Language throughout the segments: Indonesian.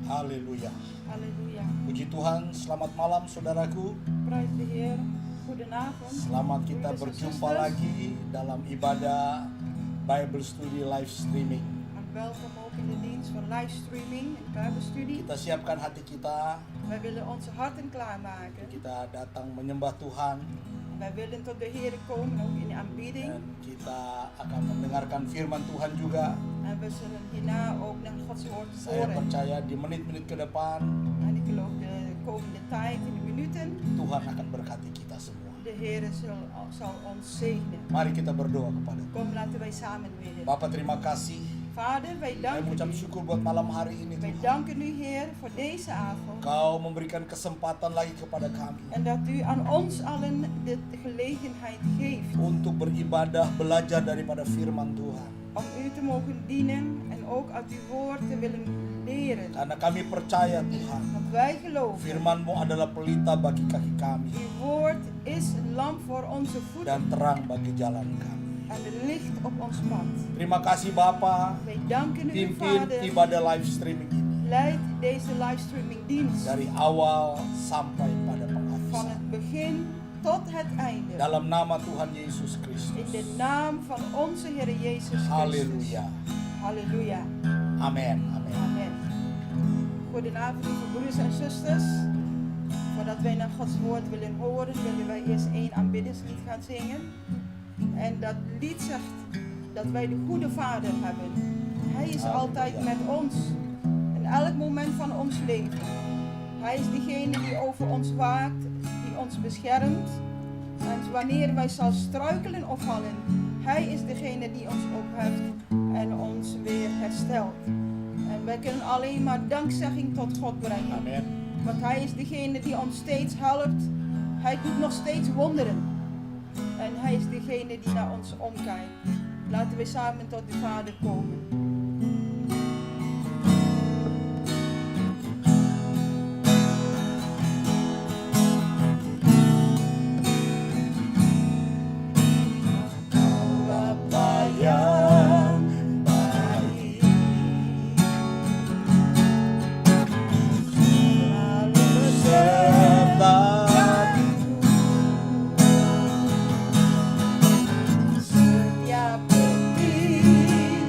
Haleluya. Halleluja. Puji Tuhan, selamat malam saudaraku. Prijs de Heer. Goedenavond. Selamat kita broeders en berjumpa zusters. lagi dalam ibadah Bible Study live streaming. En welkom ook in de dienst van livestreaming en Bijbelstudie. Kita siapkan hati kita, Wij willen onze harten klaarmaken. kita datang menyembah Tuhan Wij willen tot de Heer komen, ook in de aanbidding. dan kita akan mendengarkan firman Tuhan juga. En we zullen hierna ook naar Gods woord Saya horen. percaya di menit-menit ke depan En ik geloof de komende tijd, in de minuten, Tuhan akan berkati kita semua. de Heer zal ons zegenen. Mari kita berdoa kepada Tuhan. Kom, laten wij samen bidden. Bapak, terima kasih. Vader, wij Saya danken mengucap u. syukur buat malam hari ini Wij Tuhan. danken u, Heer, voor deze avond. Kau memberikan kesempatan lagi kepada kami En dat u aan ons allen de gelegenheid geeft untuk beribadah, belajar daripada firman Tuhan. om u te mogen dienen en ook uit uw woord te willen leren. Karena kami percaya Tuhan, Want wij geloven, firman-Mu adalah pelita bagi kaki kami uw woord is een lamp voor onze voeten dan terang bagi jalan kami. en een licht op ons pad. Terima kasih Bapa, Wij danken u, pimpin Vader. ibadah live streaming ini Leid deze livestreaming dienst dari awal sampai pada van penghabisan. het begin tot het einde. Dalam nama Tuhan Yesus In Kristus. de naam van onze Heer Jezus Christus. Halleluja. Halleluja. Amen. Amen. Amen. Goedenavond, lieve broeders en zusters. Voordat wij naar Gods woord willen horen, willen wij eerst één aanbiddingslied gaan zingen. En dat lied zegt dat wij de goede Vader hebben. Hij is Halleluja. altijd met ons. In elk moment van ons leven. Hij is degene die over ons waakt, die ons beschermt. En wanneer wij zal struikelen of vallen, hij is degene die ons opheft en ons weer herstelt. En wij kunnen alleen maar dankzegging tot God brengen. Amen. Want hij is degene die ons steeds helpt. Hij doet nog steeds wonderen. En hij is degene die naar ons omkijkt. Laten we samen tot de Vader komen. Bapa yang baik, Selalu besertaku setiap detik.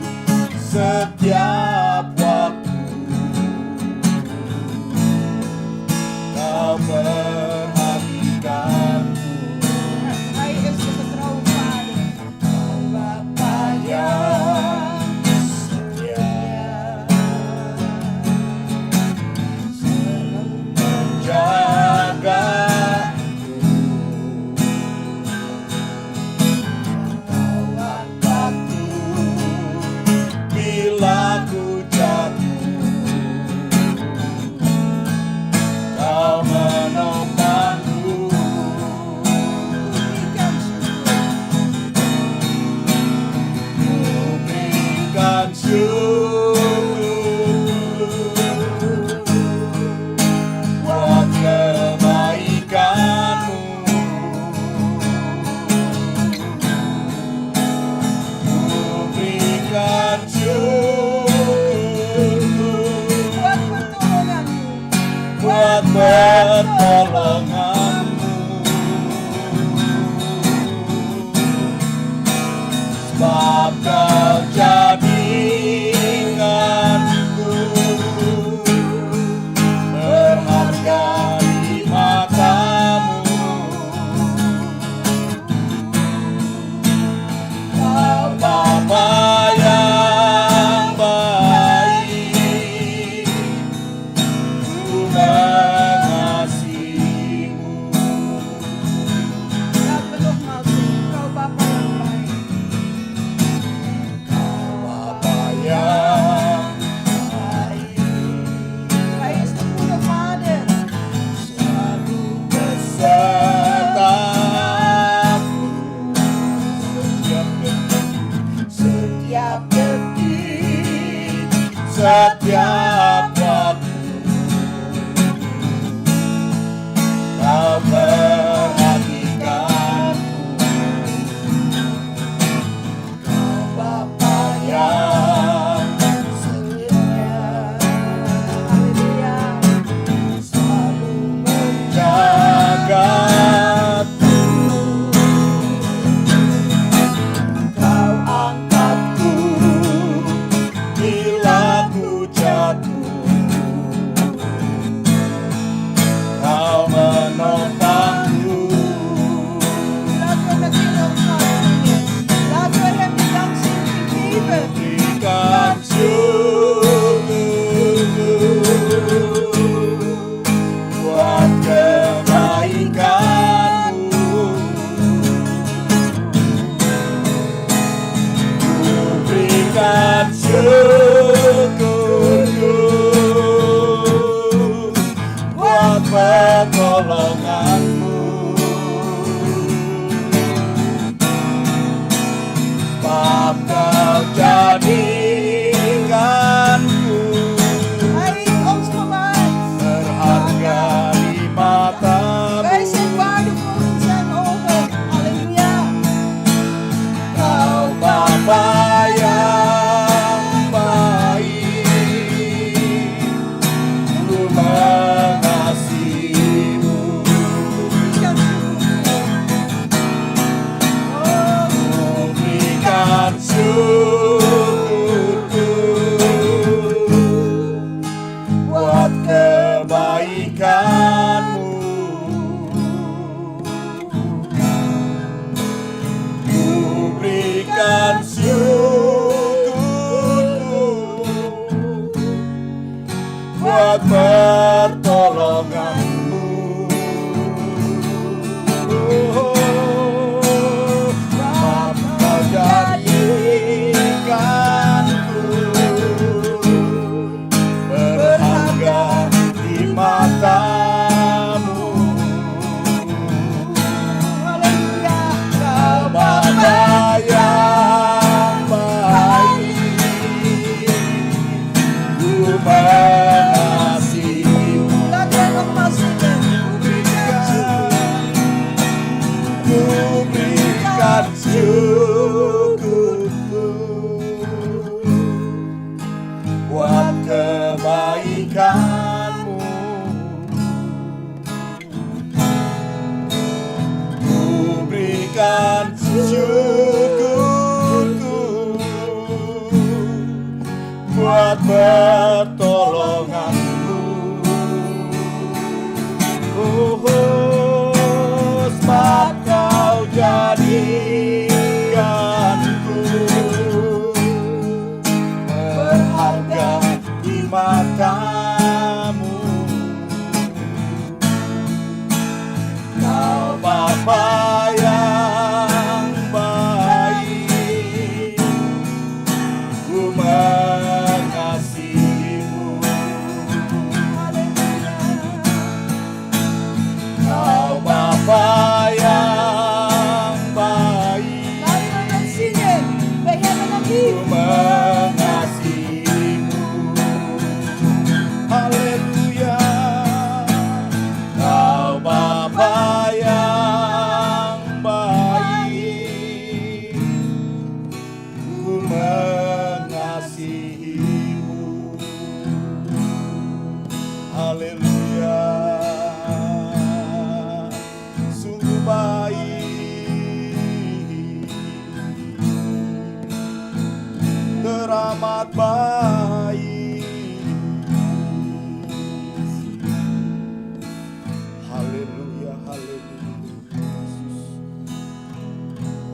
berikan syukurku buat kebaikan-Mu. Ku berikan syukurku buat pertolongan-Mu. Sebab Kau jadikanku berharga di mata-Mu. Kau Bapa yang baik, ku mengasihi-Mu. Kau Bapa yang baik, ku mengasihi-Mu. Haleluya. Kau Bapa yang baik, ku mengasihi-Mu. Haleluya. Sungguh baik, teramat baik. Haleluya, haleluya.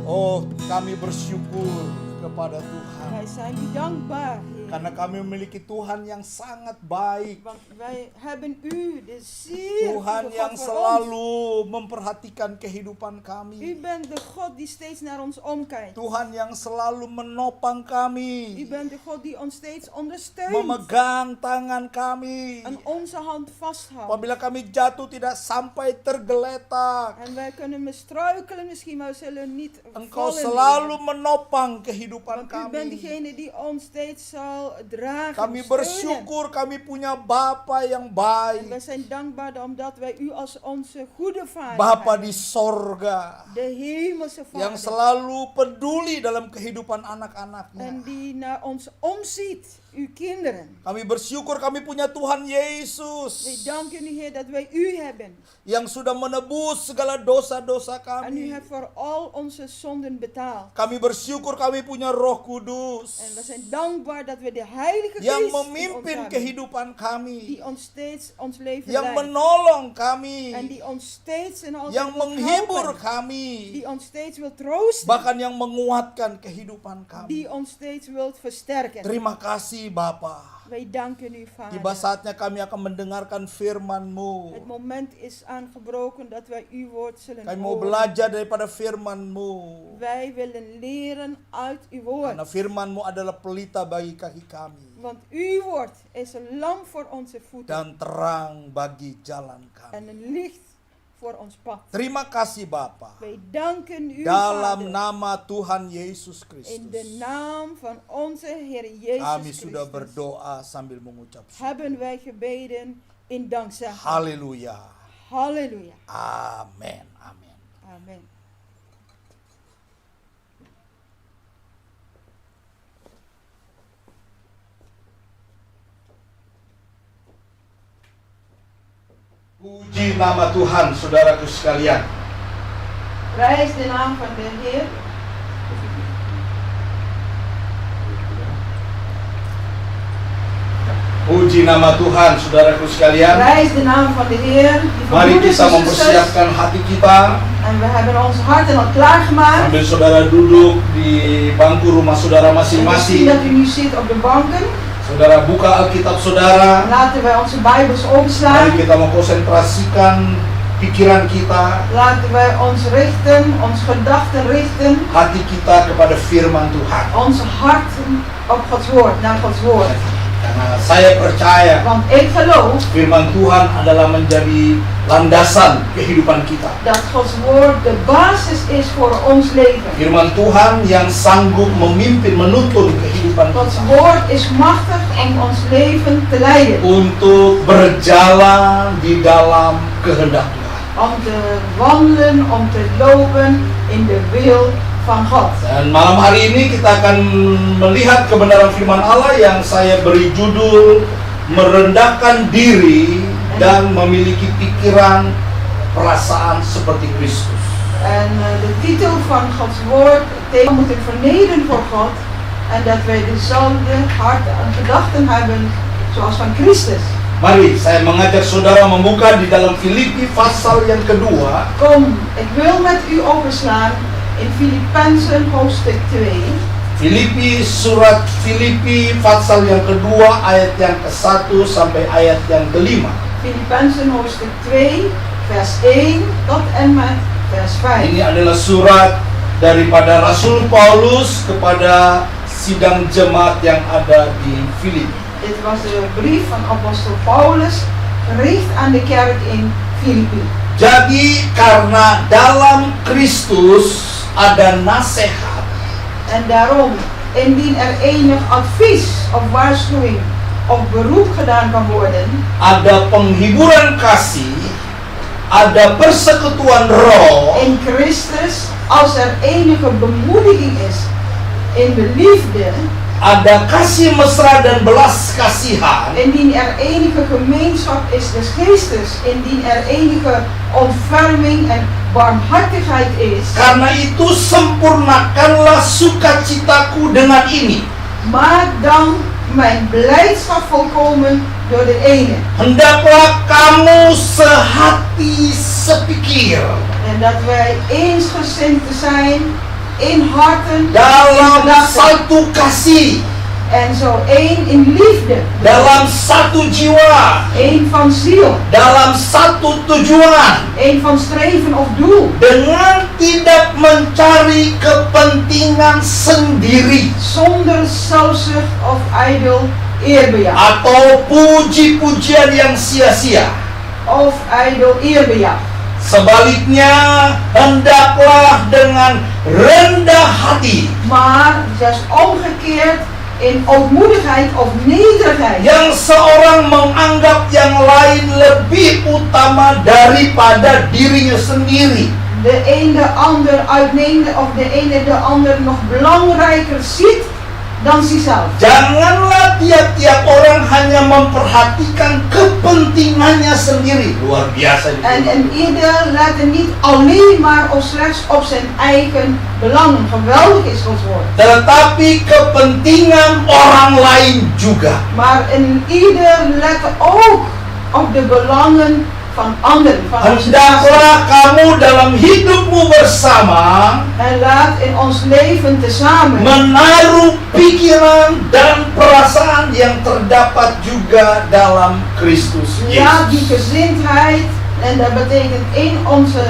Oh, kami bersyukur kepada Tuhan Wij zijn u dankbaar, Heer. karena kami memiliki Tuhan yang sangat baik. Want wij hebben u, de zeer Tuhan goede yang God voor ons. selalu memperhatikan kehidupan U kami. bent de God die steeds naar ons omkijkt. Tuhan yang selalu menopang U kami, bent de God die ons steeds ondersteunt memegang tangan kami. en onze hand vasthoudt. Apabila kami jatuh tidak sampai tergeletak. En wij kunnen struikelen misschien, maar we zullen niet Engkau vallen. selalu Heer. menopang kehidupan Want u bent kami. degene die ons steeds zal dragen, Kami steunen. bersyukur kami punya Bapa yang En wij baik. zijn dankbaar omdat wij u als onze goede vader Bapa hebben. di sorga De hemelse yang vader. selalu peduli dalam kehidupan anak-anaknya. En die naar ons omziet, uw kinderen. Kami bersyukur kami punya Tuhan Wij Yesus danken u, Heer, dat wij u hebben. yang sudah menebus segala dosa-dosa En u kami. hebt voor al onze zonden betaald. Kami bersyukur kami punya Roh Kudus En we zijn dankbaar dat we de Heilige yang Geest in ons memimpin hebben, kehidupan kami, die ons steeds ons leven yang leidt. menolong kami, En die ons steeds en altijd yang wil menghibur helpen. kami, Die ons steeds wil troosten. bahkan yang menguatkan kehidupan kami. Die ons steeds wil versterken. Terima kasih Bapa. Wij danken u, Tiba Vader. saatnya kami akan mendengarkan firman-Mu. Het moment is aangebroken dat wij uw woord zullen Kami mau horen. belajar daripada firman-Mu. Wij willen leren uit uw woord. Karena firman-Mu adalah pelita bagi kaki kami Want uw woord is een lamp voor onze voeten dan terang bagi jalan en kami. een licht voor ons pad. Terima kasih Bapa. Wij danken u, Dalam Vader, nama Tuhan Yesus in de Kristus. naam van onze Heer Kami Jezus sudah Christus. berdoa sambil mengucap syukur. Hebben wij gebeden in dankzegging. Haleluya. Halleluja. Amin. Amin. Amen. Puji nama Tuhan, saudaraku sekalian. Prijs de naam van de Heer. Puji nama Tuhan, saudaraku sekalian. Prijs de naam van de Heer. Die Mari vermoedens kita en zusters. mempersiapkan hati kita En we hebben onze harten al klaargemaakt. sambil saudara duduk di bangku rumah saudara En misschien masing-masing. dat u nu zit op de banken. Saudara buka Alkitab saudara. Laten wij onze Bijbels Mari openslaan. kita mengkonsentrasikan pikiran kita, Laten wij ons richten, onze gedachten richten. hati kita kepada firman Tuhan. Onze harten op Gods woord, naar Gods woord. Karena saya percaya Want ik geloof firman Tuhan adalah menjadi landasan kehidupan kita. dat Gods woord de basis is voor ons leven. Firman Tuhan yang sanggup memimpin, menuntun kehidupan Gods kita woord is machtig om ons leven te leiden. untuk berjalan di dalam kehendak Tuhan. Om te wandelen, om te lopen in de wil van God. Dan malam hari ini kita akan melihat kebenaran firman Allah yang saya beri judul merendahkan diri dan memiliki pikiran perasaan seperti Kristus. En de titel van Gods woord, het thema moet ik vernederen voor God. En dat wij dezelfde hart en gedachten hebben zoals van Christus. Mari saya mengajak saudara membuka di dalam Filipi pasal yang kedua. Kom, ik wil met u overslaan in Filippenzen hoofdstuk 2. Surat Filipi pasal yang kedua ayat yang ke-1 sampai ayat yang ke-5. Filippenzen hoofdstuk 2, vers 1 tot en met vers 5. Ini adalah surat daripada Rasul Paulus kepada sidang jemaat yang ada di Filipi. Dit was de brief van apostel Paulus, gericht aan de kerk in Filipi. Jadi karena dalam Kristus ada nasihat, En daarom, indien er enig advies of waarschuwing of beroep gedaan kan worden, ada penghiburan kasih, ada persekutuan roh, in Christus, als er enige bemoediging is in de liefde, ada kasih mesra dan belas kasihan, indien er enige gemeenschap is des geestes, indien er enige ontferming en barmhartigheid is, karena itu sempurnakanlah sukacitaku dengan ini. maak dan mijn blijdschap volkomen door de ene. Hendaklah kamu sehati sepikir En dat wij eensgezind te zijn in harten, dalam in gedachten, satu kasih, en zo één in liefde, dalam satu jiwa, één van ziel, dalam satu tujuan, één van streven of doel, dengan tidak mencari kepentingan sendiri zonder zelfzucht of ijdel eerbejag, atau puji-pujian yang sia-sia. of ijdel eerbejag. Sebaliknya, hendaklah dengan rendah hati, Maar zelfs omgekeerd in ootmoedigheid of nederigheid, yang seorang menganggap yang lain lebih utama daripada dirinya sendiri. de een de ander uitneemde of de ene de ander nog belangrijker ziet dan zichzelf. Janganlah tiap-tiap orang hanya memperhatikan kepentingannya sendiri. Luar biasa En ieder let er niet alleen maar of slechts op zijn eigen belangen. Geweldig is Gods woord. tetapi kepentingan orang lain juga. Maar in ieder let ook op de belangen van anderen. Van onze Hendaklah kamu dalam hidupmu bersama En laat in ons leven tezamen menaruh pikiran dan perasaan yang terdapat juga dalam Kristus laat die Yesus. gezindheid, en dat betekent in onze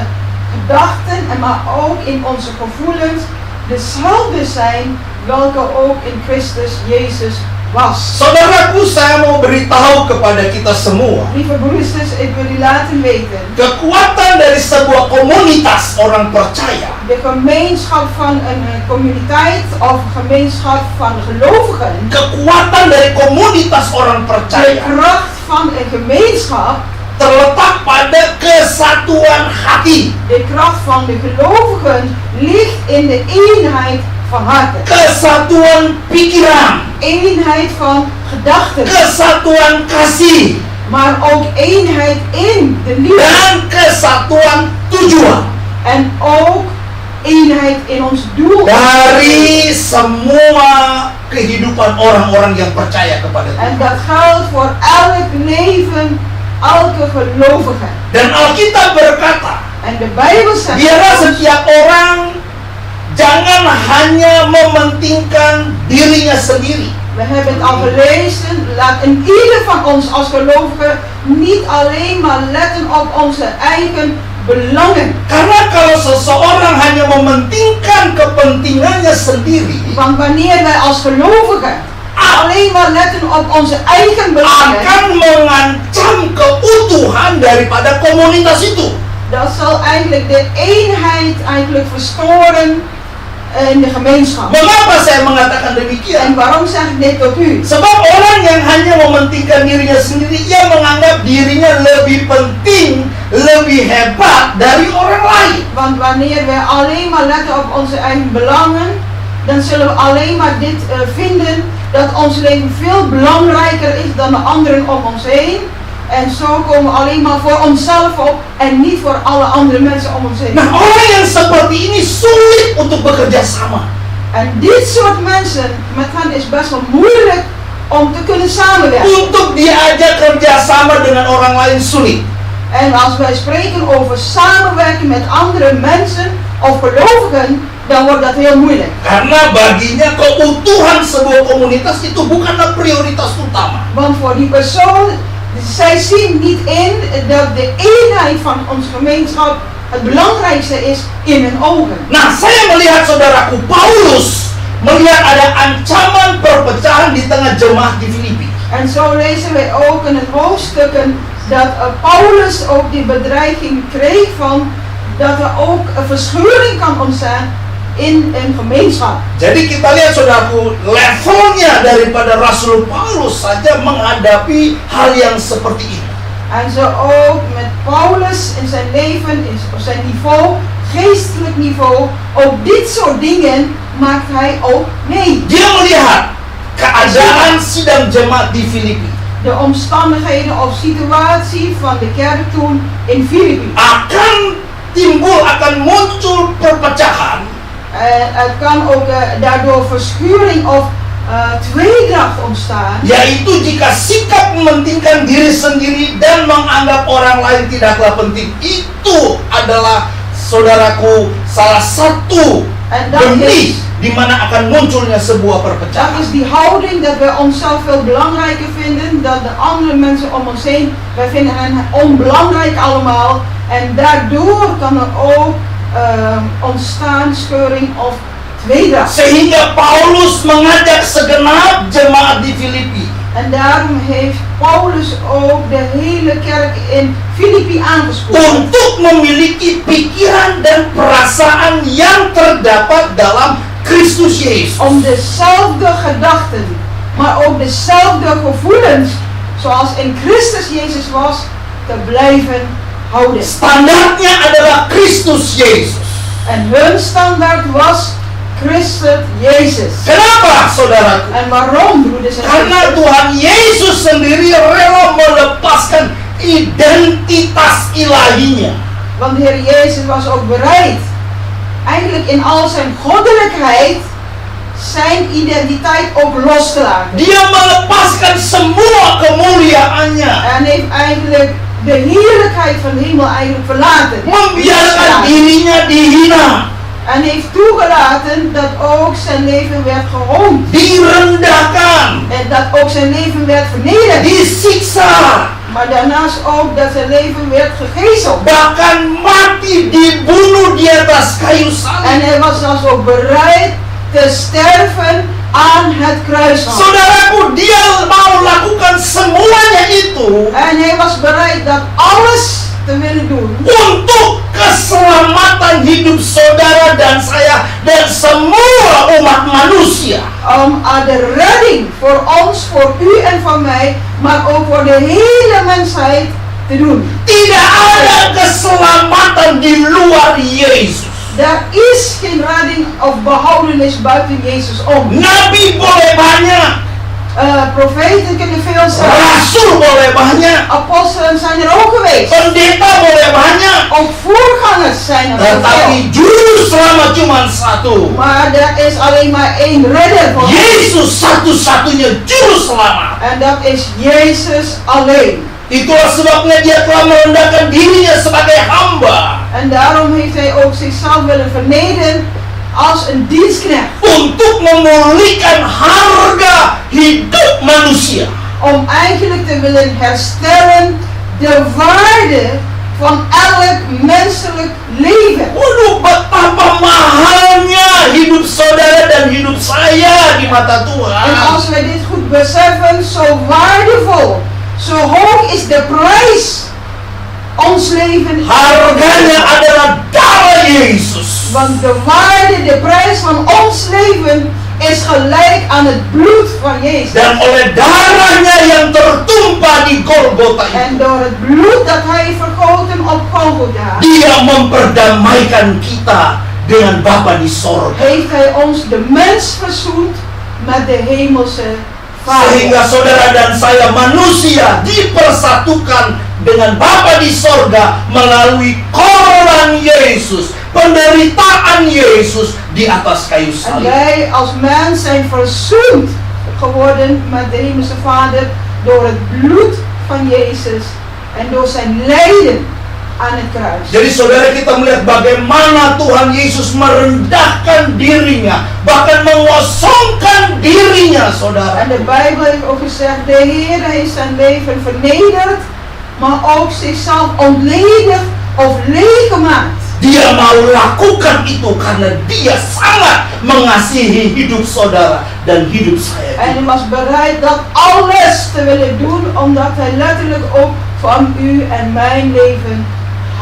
gedachten en maar ook in onze gevoelens, dezelfde zijn welke ook in Christus Jezus was. Saudaraku, saya mau beritahu kepada kita semua, Lieve broeders, ik wil u laten weten, kekuatan dari sebuah komunitas orang percaya de gemeenschap van een communiteit of gemeenschap van gelovigen, kekuatan dari komunitas orang de percaya kracht van een gemeenschap, terletak pada kesatuan hati, de kracht van de gelovigen ligt in de eenheid van harten, kesatuan pikiran, eenheid van gedachten, kesatuan kasih, maar ook eenheid in de liefde dan kesatuan tujuan. en ook eenheid in ons doel. Dari semua kehidupan orang-orang yang percaya kepada En Tuhan. dat geldt voor elk leven, elke gelovige. Dan Alkitab berkata, En de Bijbel zegt, biarlah setiap orang jangan hanya mementingkan dirinya sendiri, we hebben het al gelezen, laat in ieder van ons als gelovige niet alleen maar letten op onze eigen belangen. karena kalau seseorang hanya mementingkan kepentingannya sendiri, Want wanneer wij als gelovigen alleen maar letten op onze eigen belangen, akan mengancam keutuhan daripada komunitas itu. dat zal eigenlijk de eenheid verstoren in de gemeenschap. Mengapa saya mengatakan En demikian? waarom zeg ik dit tot u? Sebab orang yang hanya mementingkan dirinya sendiri, ia menganggap dirinya lebih penting lebih hebat dari orang lain. Want wanneer we alleen maar letten op onze eigen belangen, dan zullen we alleen maar dit vinden, dat ons leven veel belangrijker is dan de anderen om ons heen. En zo komen we alleen maar voor onszelf op en niet voor alle andere mensen om ons heen. Nah, orang yang seperti ini sulit untuk bekerja sama. En dit soort mensen, met hen is best wel moeilijk om te kunnen samenwerken. Untuk diajak kerjasama dengan orang lain sulit. En als wij spreken over samenwerken met andere mensen of gelovigen, dan wordt dat heel moeilijk. Karena baginya keutuhan sebuah komunitas itu bukanlah prioritas utama. Want voor die persoon, zij zien niet in dat de eenheid van onze gemeenschap het belangrijkste is in hun ogen. Nah, saya melihat saudaraku Paulus melihat ada ancaman perpecahan di tengah jemaat di Filipi. En zo lezen wij ook in het hoofdstukken dat Paulus ook die bedreiging kreeg van dat er ook een verschuring kan ontstaan in een gemeenschap. Jadi kita lihat saudaraku, levelnya daripada Rasul Paulus saja menghadapi hal yang seperti ini. En zo ook met Paulus in zijn leven, op zijn niveau, geestelijk niveau, ook dit soort dingen maakt hij ook mee. Dia melihat keadaan sidang jemaat di Filipi. De omstandigheden of situatie van de kerk toen in Filipi. Akan muncul perpecahan. Het kan ook daardoor verschuring of tweedracht ontstaan. Yaitu jika sikap mementingkan diri sendiri dan menganggap orang lain tidaklah penting, itu adalah saudaraku salah satu benih di mana akan munculnya sebuah perpecahan. Dat is die houding dat wij onszelf veel belangrijker vinden dan de andere mensen om ons heen. Wij vinden hen onbelangrijk allemaal en daardoor kan er ook ontstaan scheuring of tweedracht. Sehingga Paulus mengajak segenap jemaat di Filipi. En daarom heeft Paulus ook de hele kerk in Filipi aangesproken. Untuk memiliki pikiran dan perasaan yang terdapat dalam Kristus Yesus. Om dezelfde gedachten, maar ook dezelfde gevoelens zoals in Christus Jezus was, te blijven houden. Standaardnya adalah Kristus Yesus. En hun standaard was Christus Jezus. Kenapa, saudaraku? En waarom, broeders en Karena zusters? Tuhan Yesus sendiri rela melepaskan identitas ilahinya. Want de Heer Jezus was ook bereid, eigenlijk in al zijn goddelijkheid, zijn identiteit ook los te laten. Dia melepaskan semua kemuliaannya. En heeft eigenlijk de heerlijkheid van de hemel eigenlijk verlaten. Membiarkan dirinya dihina. En heeft toegelaten dat ook zijn leven werd gehoond. Direndahkan. En dat ook zijn leven werd vernederd. Disiksa. Maar daarnaast ook dat zijn leven werd gegezeld. Bahkan mati dibunuh di atas kayu salib. En hij was zelfs ook bereid te sterven aan het kruis. Saudaraku, dia mau lakukan semuanya itu En hij was bereid dat alles te willen doen. untuk keselamatan hidup saudara dan saya dan semua umat manusia. Om de redding voor ons, voor u en voor mij, maar ook voor de hele mensheid te doen. Tidak ada keselamatan di luar Yesus. Er is geen redding of behoudenis buiten Jezus om. Nabi boleh banyak, Profeten kunnen veel zijn. rasul boleh banyak, Apostelen zijn er ook geweest. pendeta boleh banyak, Ook voorgangers zijn er veel. tetapi juru selamat cuma satu. Maar er is alleen maar één redder voor ons. Yesus satu-satunya juru selamat. En dat is Jezus alleen. Itulah sebabnya dia telah merendahkan dirinya sebagai hamba En daarom heeft hij ook zichzelf willen vernederen als een dienstknecht. untuk memulihkan harga hidup manusia. Om eigenlijk te willen herstellen de waarde van elk menselijk leven. Waduh, betapa mahalnya hidup saudara dan hidup saya di mata En Tuhan. als wij dit goed beseffen, zo waardevol, zo hoog is de prijs. Ons leven, Harganya adalah darah Yesus. want de waarde, de prijs van ons leven is gelijk aan het bloed van Jezus. Dan oleh darahnya yang tertumpah di Golgota En itu, door het bloed dat hij vergoten op Golgotha, Dia memperdamaikan kita dengan Bapa di sorga. heeft hij ons de mens verzoend met de hemelse Sehingga Vader. saudara dan saya manusia dipersatukan dengan Bapa di sorga melalui korban Yesus, penderitaan Yesus di atas kayu En salib. wij als mens zijn verzoend geworden met de hemelse Vader door het bloed van Jezus en door zijn lijden aan het kruis. Jadi saudara, kita melihat bagaimana Tuhan Yesus merendahkan dirinya, bahkan mengosongkan dirinya, saudara. En de Bijbel heeft ook gezegd, de Heer heeft zijn leven vernederd, maar ook zichzelf ontledigd of leeg gemaakt. Dia mau lakukan itu karena dia sangat mengasihi hidup saudara dan hidup saya. En hij was bereid dat alles te willen doen, omdat hij letterlijk ook van u en mijn leven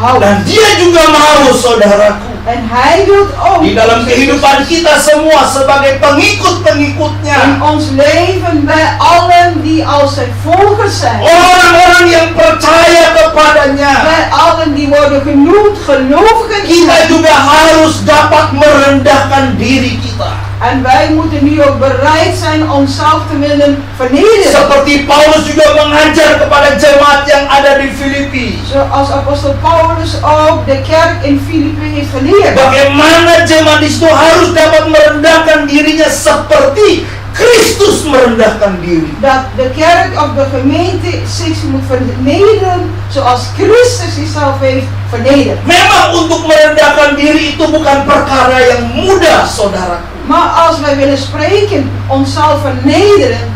houdt. Dan dia juga mau, saudaraku, En hij doet ook di dalam kehidupan kita semua sebagai in pengikut-pengikutnya, ons leven bij allen die als zijn volgers zijn. orang-orang yang percaya kepadanya, Bij allen die worden genoemd gelovigen in kita hem. juga harus dapat merendahkan diri kita. En wij moeten nu ook bereid zijn onszelf te willen vernederen. Seperti Paulus juga mengajar kepada jemaat yang ada di Filipi. Zoals apostel Paulus ook de kerk in Filippi heeft geleerd. Bagaimana jemaat di situ harus dapat merendahkan dirinya seperti Kristus merendahkan diri. Dat de kerk of de gemeente zich moet vernederen zoals Christus zichzelf heeft vernederd. Memang untuk merendahkan diri itu bukan perkara yang mudah, saudaraku. Maar als wij willen spreken, onszelf vernederen,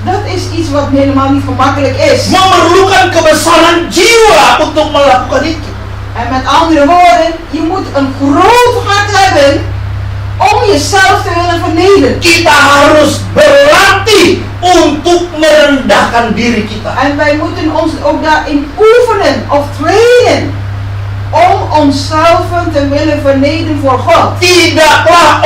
dat is iets wat helemaal niet gemakkelijk is. Memerlukan kebesaran jiwa untuk melakukan itu. En met andere woorden, je moet een groot hart hebben om jezelf te willen vernederen. Kita harus berlatih untuk merendahkan diri kita. En wij moeten ons ook daarin oefenen of trainen om onszelf te willen vernederen voor God. Tidaklah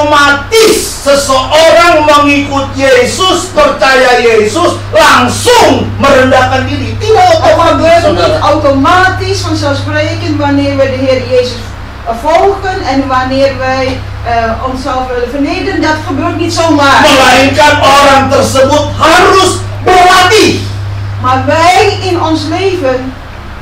otomatis seseorang mengikut Yesus, percaya Yesus, langsung merendahkan diri. Tidak Het otomatis, gebeurt niet saudara. automatisch vanzelfsprekend wanneer we de Heer Jezus volgen en wanneer wij onszelf willen vernederen. Dat gebeurt niet zomaar. Melainkan orang tersebut harus berlatih. Maar wij in ons leven,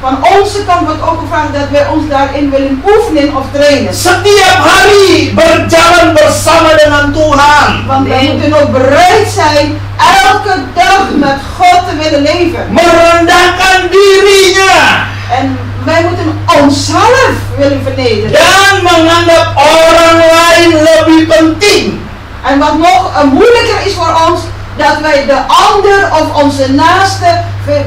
van onze kant wordt ook gevraagd dat wij ons daarin willen oefenen of trainen. Setiap hari berjalan bersama dengan Tuhan. Want wij moeten ook bereid zijn elke dag met God te willen leven. Merendahkan dirinya. En wij moeten onszelf willen vernederen. Dan menganggap orang lain lebih penting. En wat nog moeilijker is voor ons, dat wij de ander of onze naaste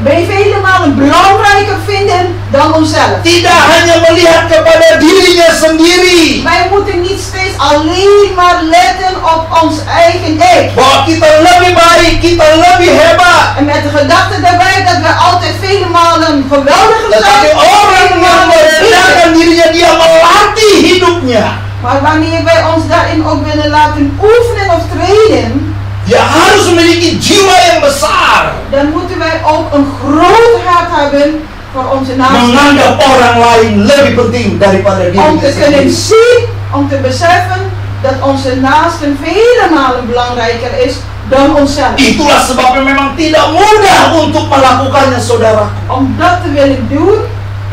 bij vele malen belangrijker vinden dan onszelf. Tidak hanya melihat kepada dirinya sendiri. Wij moeten niet steeds alleen maar letten op ons eigen ik. Bahwa kita lebih baik, kita lebih hebat. En met de gedachte daarbij dat wij altijd vele malen geweldiger Tetapi zijn. orang yang merendahkan dirinya, dia melatih hidupnya. Maar wanneer wij ons daarin ook willen laten oefenen of trainen, Dia harus memiliki jiwa yang besar. dan moeten wij ook een groot hart hebben voor onze naasten. Menganggap orang lain lebih penting daripada Om dirinya te kunnen sendiri. zien, om te beseffen dat onze naasten vele malen belangrijker is dan onszelf. Itulah sebabnya memang tidak mudah untuk melakukannya, saudara. Om dat te willen doen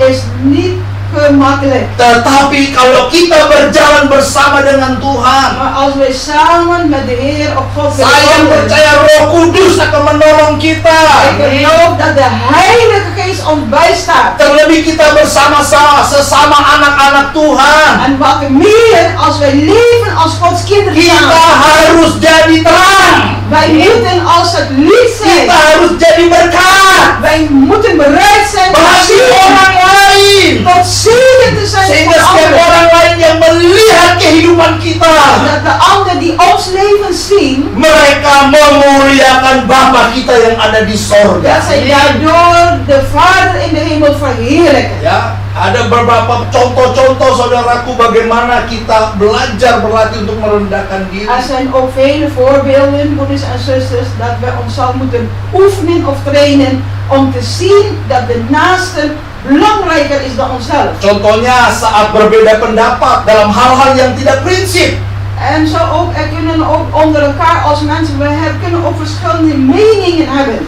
is niet gemakkelijk. Tetapi kalau kita berjalan bersama dengan Tuhan, Maar als wij samen met de Heer op God willen saya wandelen, percaya Roh Kudus akan menolong kita. ik geloof dat de Heilige Geest ons bijstaat. Terlebih kita bersama-sama sesama anak-anak Tuhan. En wat meer als wij leven als Gods kinderen Kita zijn. harus jadi terang. Wij moeten als het licht zijn. Kita harus jadi berkat Wij moeten bereid zijn bagi orang lain. tot zegen te zijn Sehingga voor setiap anderen. orang lain yang melihat kehidupan kita, Dat de anderen die ons leven zien, mereka memuliakan Bapa kita yang ada di sorga. dat zij daardoor de Vader in de hemel verheerlijken. Ya, ada beberapa contoh-contoh saudaraku bagaimana kita belajar berlatih untuk merendahkan diri. Er zijn ook vele voorbeelden, broeders en zusters, dat we onszelf moeten oefenen of trainen om te zien dat de naaste belangrijker is dan onszelf. Contohnya saat berbeda pendapat dalam hal-hal yang tidak prinsip. En zo ook, er kunnen ook onder elkaar als mensen, kunnen ook verschillende meningen hebben.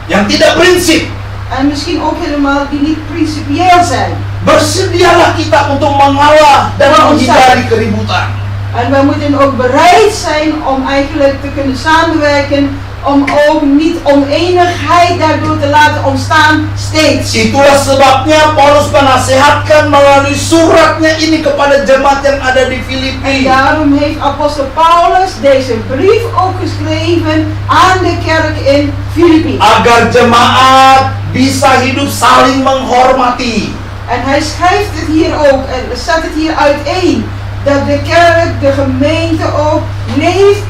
Yang tidak prinsip. En misschien ook helemaal die niet principieel zijn. Bersedialah kita untuk mengalah dan menghindari keributan. En wij moeten ook bereid zijn om eigenlijk te kunnen samenwerken, om ook niet oneenigheid daardoor te laten ontstaan steeds. Itulah sebabnya Paulus menasehatkan melalui suratnya ini kepada jemaat yang ada di En Filipi. daarom heeft apostel Paulus deze brief ook geschreven aan de kerk in Filippi. Agar jemaat bisa hidup saling menghormati. En hij schrijft het hier ook, en zet het hier uiteen, dat de kerk, de gemeente ook leeft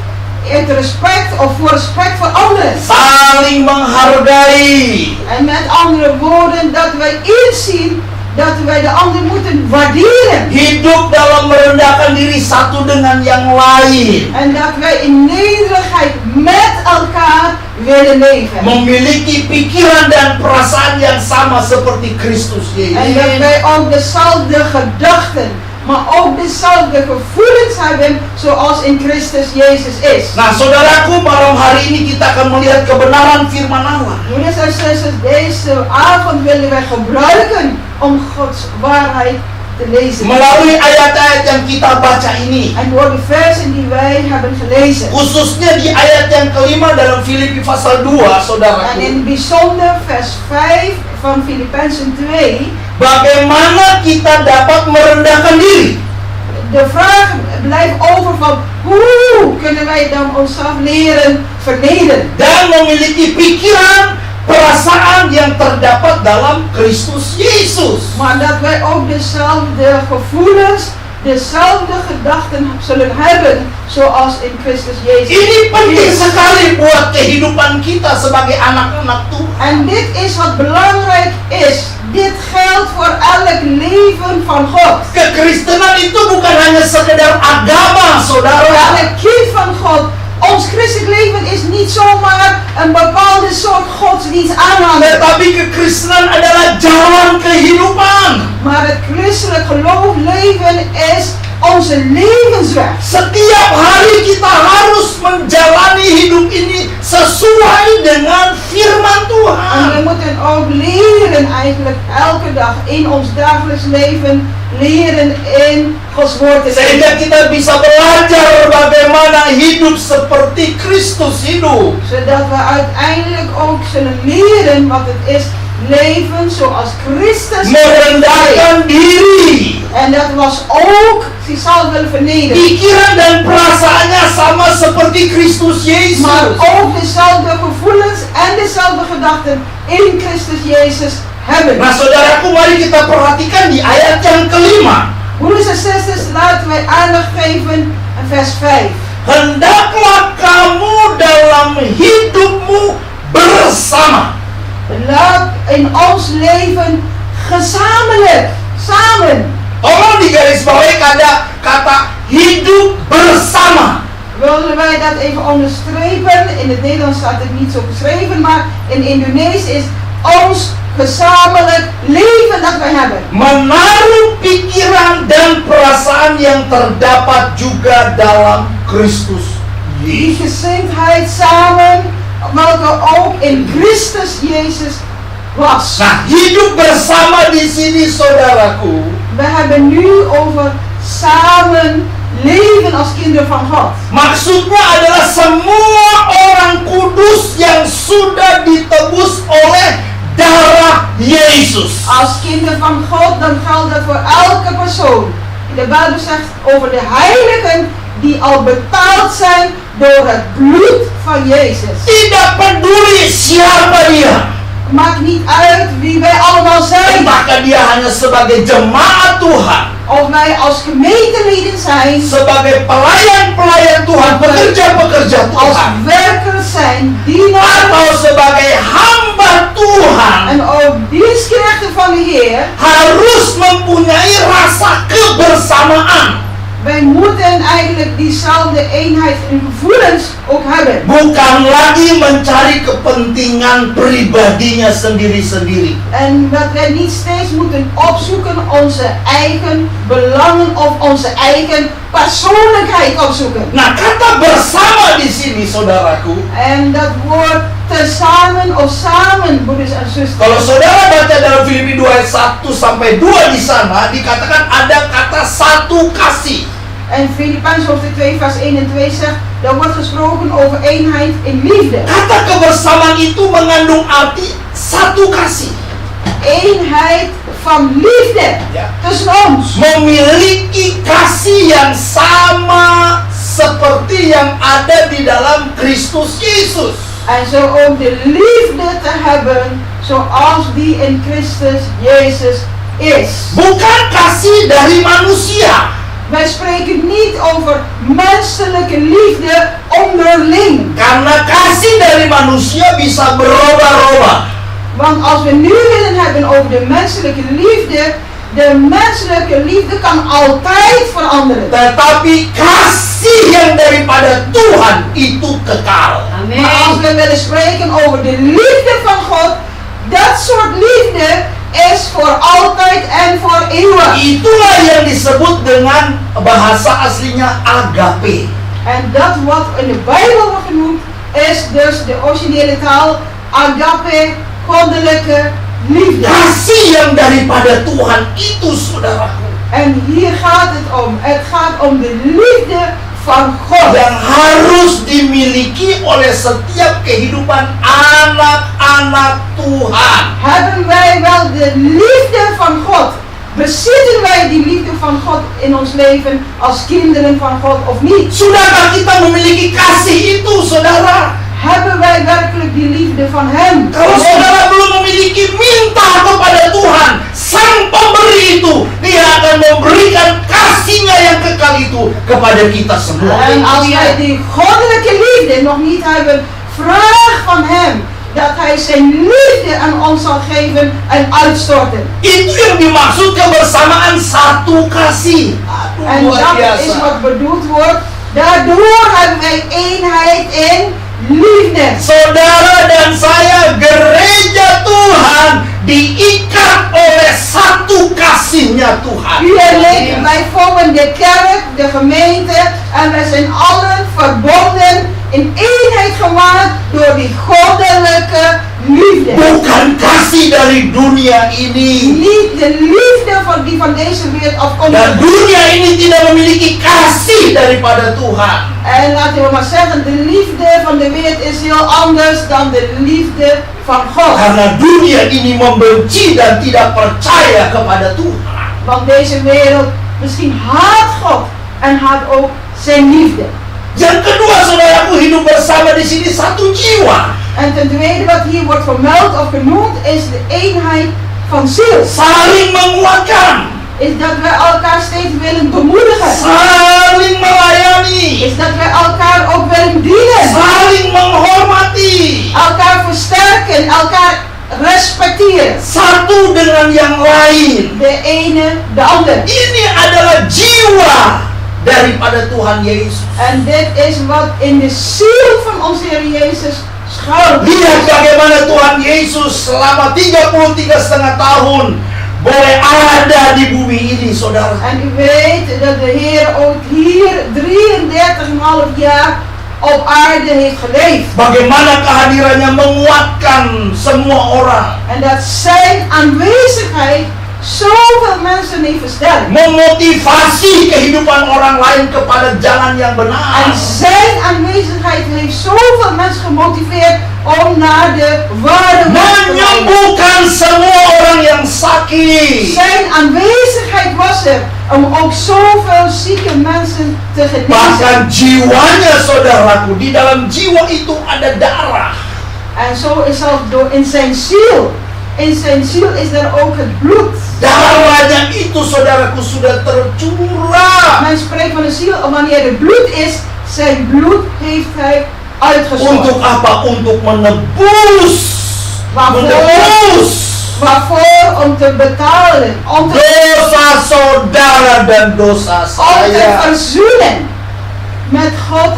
uit respect of voor respect voor anderen. Saling menghargai. En met andere woorden, dat wij inzien dat wij de ander moeten waarderen. Hidup dalam merendahkan diri satu dengan yang lain. En dat wij in nederigheid met elkaar willen leven. Memiliki pikiran dan perasaan yang sama seperti Kristus En dat Yesus. wij ook dezelfde gedachten, maar ook dezelfde gevoelens hebben zoals in Christus Jezus is. Nah, saudaraku, malam hari ini kita akan melihat kebenaran firman Allah. Broeders en zusters, deze avond willen wij gebruiken om Gods waarheid te lezen. Melalui ayat-ayat yang kita baca ini. En door de versen die wij hebben gelezen. Khususnya di ayat yang kelima dalam Filipi pasal 2, En in saudaraku. het bijzonder vers 5 van Filippenzen 2. Bagaimana kita dapat merendahkan diri? De vraag blijft over van hoe kunnen wij dan onszelf leren vernederen. Dan memiliki pikiran, perasaan yang terdapat dalam Kristus Yesus. Maar dat wij ook dezelfde gevoelens, dezelfde gedachten zullen hebben zoals in Christus Jezus. Ini penting sekali buat kehidupan kita sebagai anak-anak Tuhan. En dit is wat belangrijk is. Dit geldt voor elk leven van God. Kekristenan itu bukan hanya sekedar agama, saudara. Elk kind van God. Ons christelijk leven is niet zomaar een bepaalde soort godsdienst aanhangen. Tetapi kekristenan adalah jalan kehidupan. Maar het christelijk geloof leven is onze levensweg. Setiap hari kita harus menjalani hidup ini sesuai dengan firman En we Tuhan. moeten ook leren eigenlijk elke dag in ons dagelijks leven leren in Gods woord te Sehingga leven. kita bisa belajar bagaimana hidup seperti Kristus hidup. Zodat we uiteindelijk ook zullen leren wat het is leven zoals Christus leeft. Merendahkan diri. En dat was ook zichzelf willen vernederen. Pikiran dan perasaannya sama seperti Kristus Yesus. Maar ook dezelfde gevoelens en dezelfde gedachten in Christus Jezus hebben. Nah, saudaraku, mari kita perhatikan di ayat yang kelima. Broeders en zusters, laten wij aandacht geven aan vers 5. Hendaklah kamu dalam hidupmu bersama. Laat in ons leven gezamenlijk, samen. Tolong digarisbawahi ada kata hidup bersama. Willen wij dat even onderstrepen? In het Nederlands staat het niet zo geschreven, maar in Indonesisch is ons gezamenlijk leven dat wij hebben. Menaruh pikiran dan perasaan yang terdapat juga dalam Kristus Die Yesus. gezindheid samen, welke ook in Christus Jezus was. Nah, hidup bersama di sini, saudaraku, We hebben nu over samen leven als kinderen van God. maksudnya adalah semua orang kudus yang sudah ditebus oleh darah Yesus. Als kinderen van God, dan geldt dat voor elke persoon. De Bijbel zegt over de heiligen die al betaald zijn door het bloed van Jezus. Tidak peduli siapa dia. Maakt niet uit wie wij allemaal zijn. Entahkah dia hanya sebagai jemaat Tuhan, Of wij als gemeenteleden zijn, sebagai pelayan-pelayan Tuhan, pekerja-pekerja als Tuhan, werkers zijn, dienaars, atau sebagai hamba Tuhan Tuhan En ook dienstknechten van de Heer, harus mempunyai rasa kebersamaan. wij moeten eigenlijk diezelfde eenheid in gevoelens ook hebben. Bukan lagi mencari kepentingan pribadinya sendiri-sendiri. En dat wij niet steeds moeten opzoeken onze eigen belangen of onze eigen persoonlijkheid opzoeken. Nah, kata bersama di sini, saudaraku, En dat woord tezamen of samen, broeders en zusters. kalau saudara baca dalam Filipi 2 ayat 1 sampai 2 di sana, dikatakan ada kata satu kasih. En Filippenzen hoofdstuk 2 vers 1 en 2 zegt, daar wordt gesproken over eenheid in liefde. Kata kebersamaan itu mengandung arti satu kasih. Eenheid van liefde Ya. tussen ons. Memiliki kasih yang sama seperti yang ada di dalam Kristus Yesus. En zo ook de liefde te hebben zoals die in Christus Jezus is. Bukan kasih dari manusia. Wij spreken niet over menselijke liefde onderling. Karena kasih dari manusia bisa berubah-ubah. Want als we nu willen hebben over de menselijke liefde kan altijd veranderen. Tetapi kasih yang daripada Tuhan itu kekal. Maar als we willen spreken over de liefde van God, dat soort liefde is voor altijd en voor eeuwig. Itulah yang disebut dengan bahasa aslinya agape. En dat wat in de Bijbel wordt genoemd, is dus de originele taal agape, goddelijke liefde. Kasih yang daripada Tuhan itu, saudaraku, En hier gaat het om. Het gaat om de liefde van God. yang harus dimiliki oleh setiap kehidupan anak-anak Tuhan. Hebben wij wel de liefde van God? Bezitten wij die liefde van God in ons leven als kinderen van God of niet? Sudahkah kita memiliki kasih itu, saudara? Hebben wij werkelijk die liefde van Hem? Kalau saudara belum memiliki, minta kepada Tuhan. Sang pemberi itu, Dia akan memberikan kasih-Nya yang kekal itu kepada kita semua. En als wij die goddelijke liefde nog niet hebben, vraag van Hem dat Hij zijn liefde aan ons zal geven en uitstorten. Itu yang dimaksud kebersamaan satu kasih. En Aduh, luar dat is biasa. wat bedoeld wordt. Daardoor hebben wij eenheid in liefde. Saudara dan saya, gereja Tuhan diikat oleh satu kasih-Nya Tuhan. U en ik, wij vormen de kerk, de gemeente en wij zijn allen verbonden in eenheid gemaakt door die goddelijke liefde. Bukan kasih dari dunia ini. Niet de liefde die van deze wereld afkomt. Dan dunia ini tidak memiliki kasih daripada Tuhan. En laten we maar zeggen, de liefde van de wereld is heel anders dan de liefde van God. Karena dunia ini membenci dan tidak percaya kepada Tuhan. Want deze wereld misschien haat God en haat ook zijn liefde. Yang kedua, saudaraku, hidup bersama di sini satu jiwa. En ten tweede wat hier wordt vermeld of genoemd is de eenheid van ziel. Saling menguatkan, Is dat wij elkaar steeds willen bemoedigen. saling melayani, Is dat wij elkaar ook willen dienen. saling menghormati, Elkaar versterken, elkaar respecteren. satu dengan yang lain. De ene de ander. Ini adalah jiwa daripada Tuhan Yesus. En dit is wat in de ziel van onze Heer Jezus schuilt. Lihat bagaimana Tuhan Yesus selama 33,5 tahun boleh ada di bumi ini, saudara. En u weet dat de Heer ook hier 33,5 jaar op aarde heeft geleefd. Bagaimana kehadirannya menguatkan semua orang, En dat zijn aanwezigheid zoveel mensen heeft versterkt. memotivasi kehidupan orang lain kepada jalan yang En benar. zijn aanwezigheid heeft zoveel mensen gemotiveerd om naar de ware weg te leiden. Menyembuhkan semua orang yang sakit. Zijn aanwezigheid was er om ook zoveel zieke mensen te genezen. Bahkan jiwanya, saudaraku, di dalam jiwa itu ada darah. En zo is zelfs door in zijn ziel. In zijn ziel is er ook het bloed. Darahnya itu, saudaraku, sudah tercurah. Men spreekt van de ziel, wanneer er bloed is, zijn bloed heeft hij uitgestort. Untuk apa? Untuk menebus Waarvoor? Om te betalen. Om te dosa saudara dan dosa saya. verzoenen met God.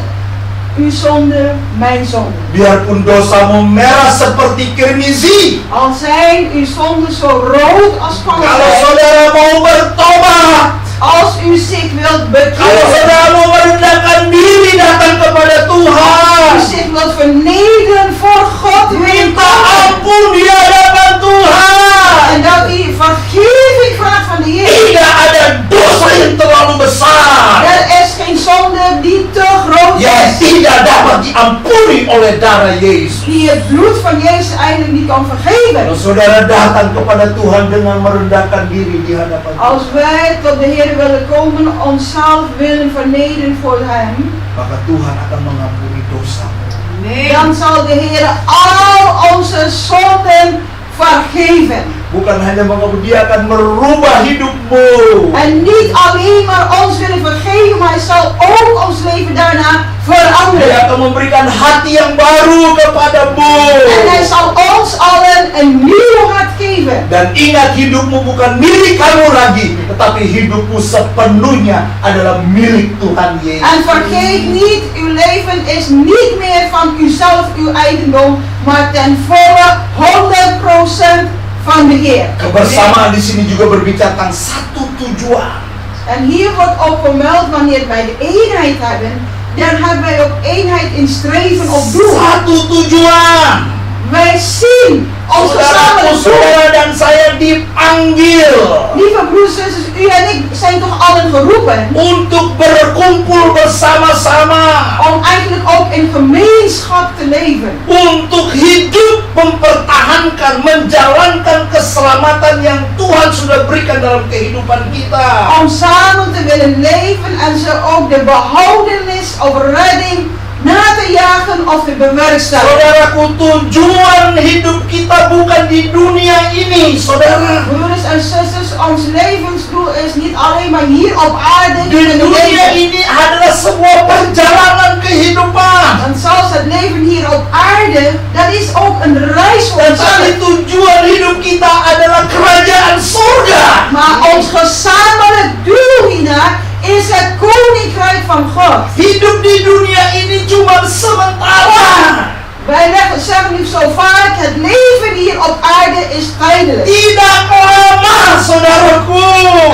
Uw zonde, mijn zonde. Biarpun dosamu merah seperti kirmizi. Al zijn uw zonden zo rood als Kalau kwallen. saudara mau bertobat, Als u zich wilt kalau bekeren. saudara mau merendahkan diri datang kepada Als u Tuhan, zich wilt vernederen voor God. minta ampun di hadapan Tuhan. En dat u vergeving vraagt van de Heer. Tidak ada dosa yang terlalu besar Er is geen zonde die te groot yang is. tidak dapat diampuni oleh darah Yesus. Die het bloed van Jezus eigenlijk niet kan vergeven. Kalau saudara datang kepada Tuhan dengan merendahkan diri di hadapan Tuhan, Als wij tot de Heer willen komen, onszelf willen vernederen voor Hem, maka Tuhan akan mengampuni dosa. dan zal de Heer al onze zonden vergeven. Bukan hanya dia akan merubah hidupmu. En niet alleen maar ons willen vergeven, maar Hij zal ook ons leven daarna Dia veranderen. akan memberikan hati yang baru kepadamu. En Hij zal ons allen een nieuw hart geven. Dan ingat, hidupmu bukan milik kamu lagi, tetapi hidupmu sepenuhnya adalah milik Tuhan Yesus. En vergeet niet, uw leven is niet meer van uzelf, uw eigendom, maar ten volle 100% van de Heer. Kebersamaan di sini juga berbicara tentang satu tujuan. En hier wordt ook vermeld wanneer wij de eenheid hebben, dan hebben wij ook eenheid in streven of doel. Satu tujuan. Wij zien ons gezamenlijk doel. Saudara dan saya dipanggil Lieve broers en zusters, u en ik zijn toch allen geroepen untuk berkumpul bersama-sama, om eigenlijk ook in gemeenschap te leven. untuk hidup mempertahankan, menjalankan keselamatan yang Tuhan sudah berikan dalam kehidupan kita. Om samen te willen leven en ze ook de behoudenis of redding na te jagen of te bewerkstelligen. Saudaraku, tujuan hidup kita bukan di dunia ini, saudara. Broeders en zusters, ons levensdoel is niet alleen maar hier op aarde Di in dunia leven. ini adalah sebuah perjalanan kehidupan. Want zelfs het leven hier op aarde, dat is ook een reis voor Dan ons tadi allen. tujuan hidup kita adalah kerajaan surga. Maar ons gezamenlijk doel hiernaar is het koninkrijk van God. Hidup di dunia ini cuma sementara. Wij zeggen nu zo vaak, het leven hier op aarde is tijdelijk. Tidak lama, saudaraku.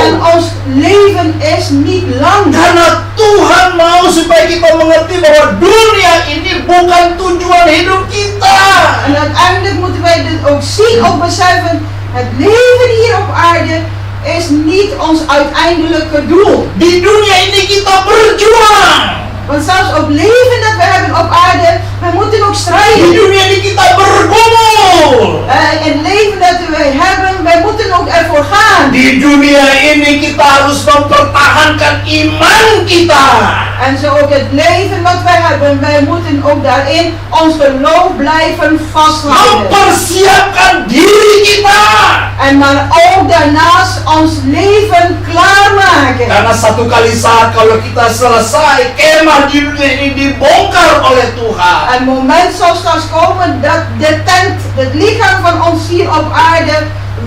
En ons leven is niet lang. Karena Tuhan mau supaya kita mengerti bahwa dunia ini bukan tujuan hidup kita. En uiteindelijk moeten wij dit ook zien, ook beseffen, het leven hier op aarde is niet ons uiteindelijke doel. Di dunia ini kita berjuang. Want zelfs ook leven dat we hebben op aarde, we moeten ook Di strijden. dunia ini kita bergumul. Het leven dat wij hebben, wij moeten ook ervoor gaan. Di dunia ini kita harus mempertahankan iman kita. En zo ook het leven wat wij hebben, wij moeten ook daarin ons geloof blijven vasthouden. Mempersiapkan diri kita. En maar ook daarnaast ons leven klaarmaken. Karena satu kali saat kalau kita selesai, kemah di dunia ini dibongkar oleh Tuhan. Het moment zal straks komen dat de tent, het lichaam van ons hier op aarde,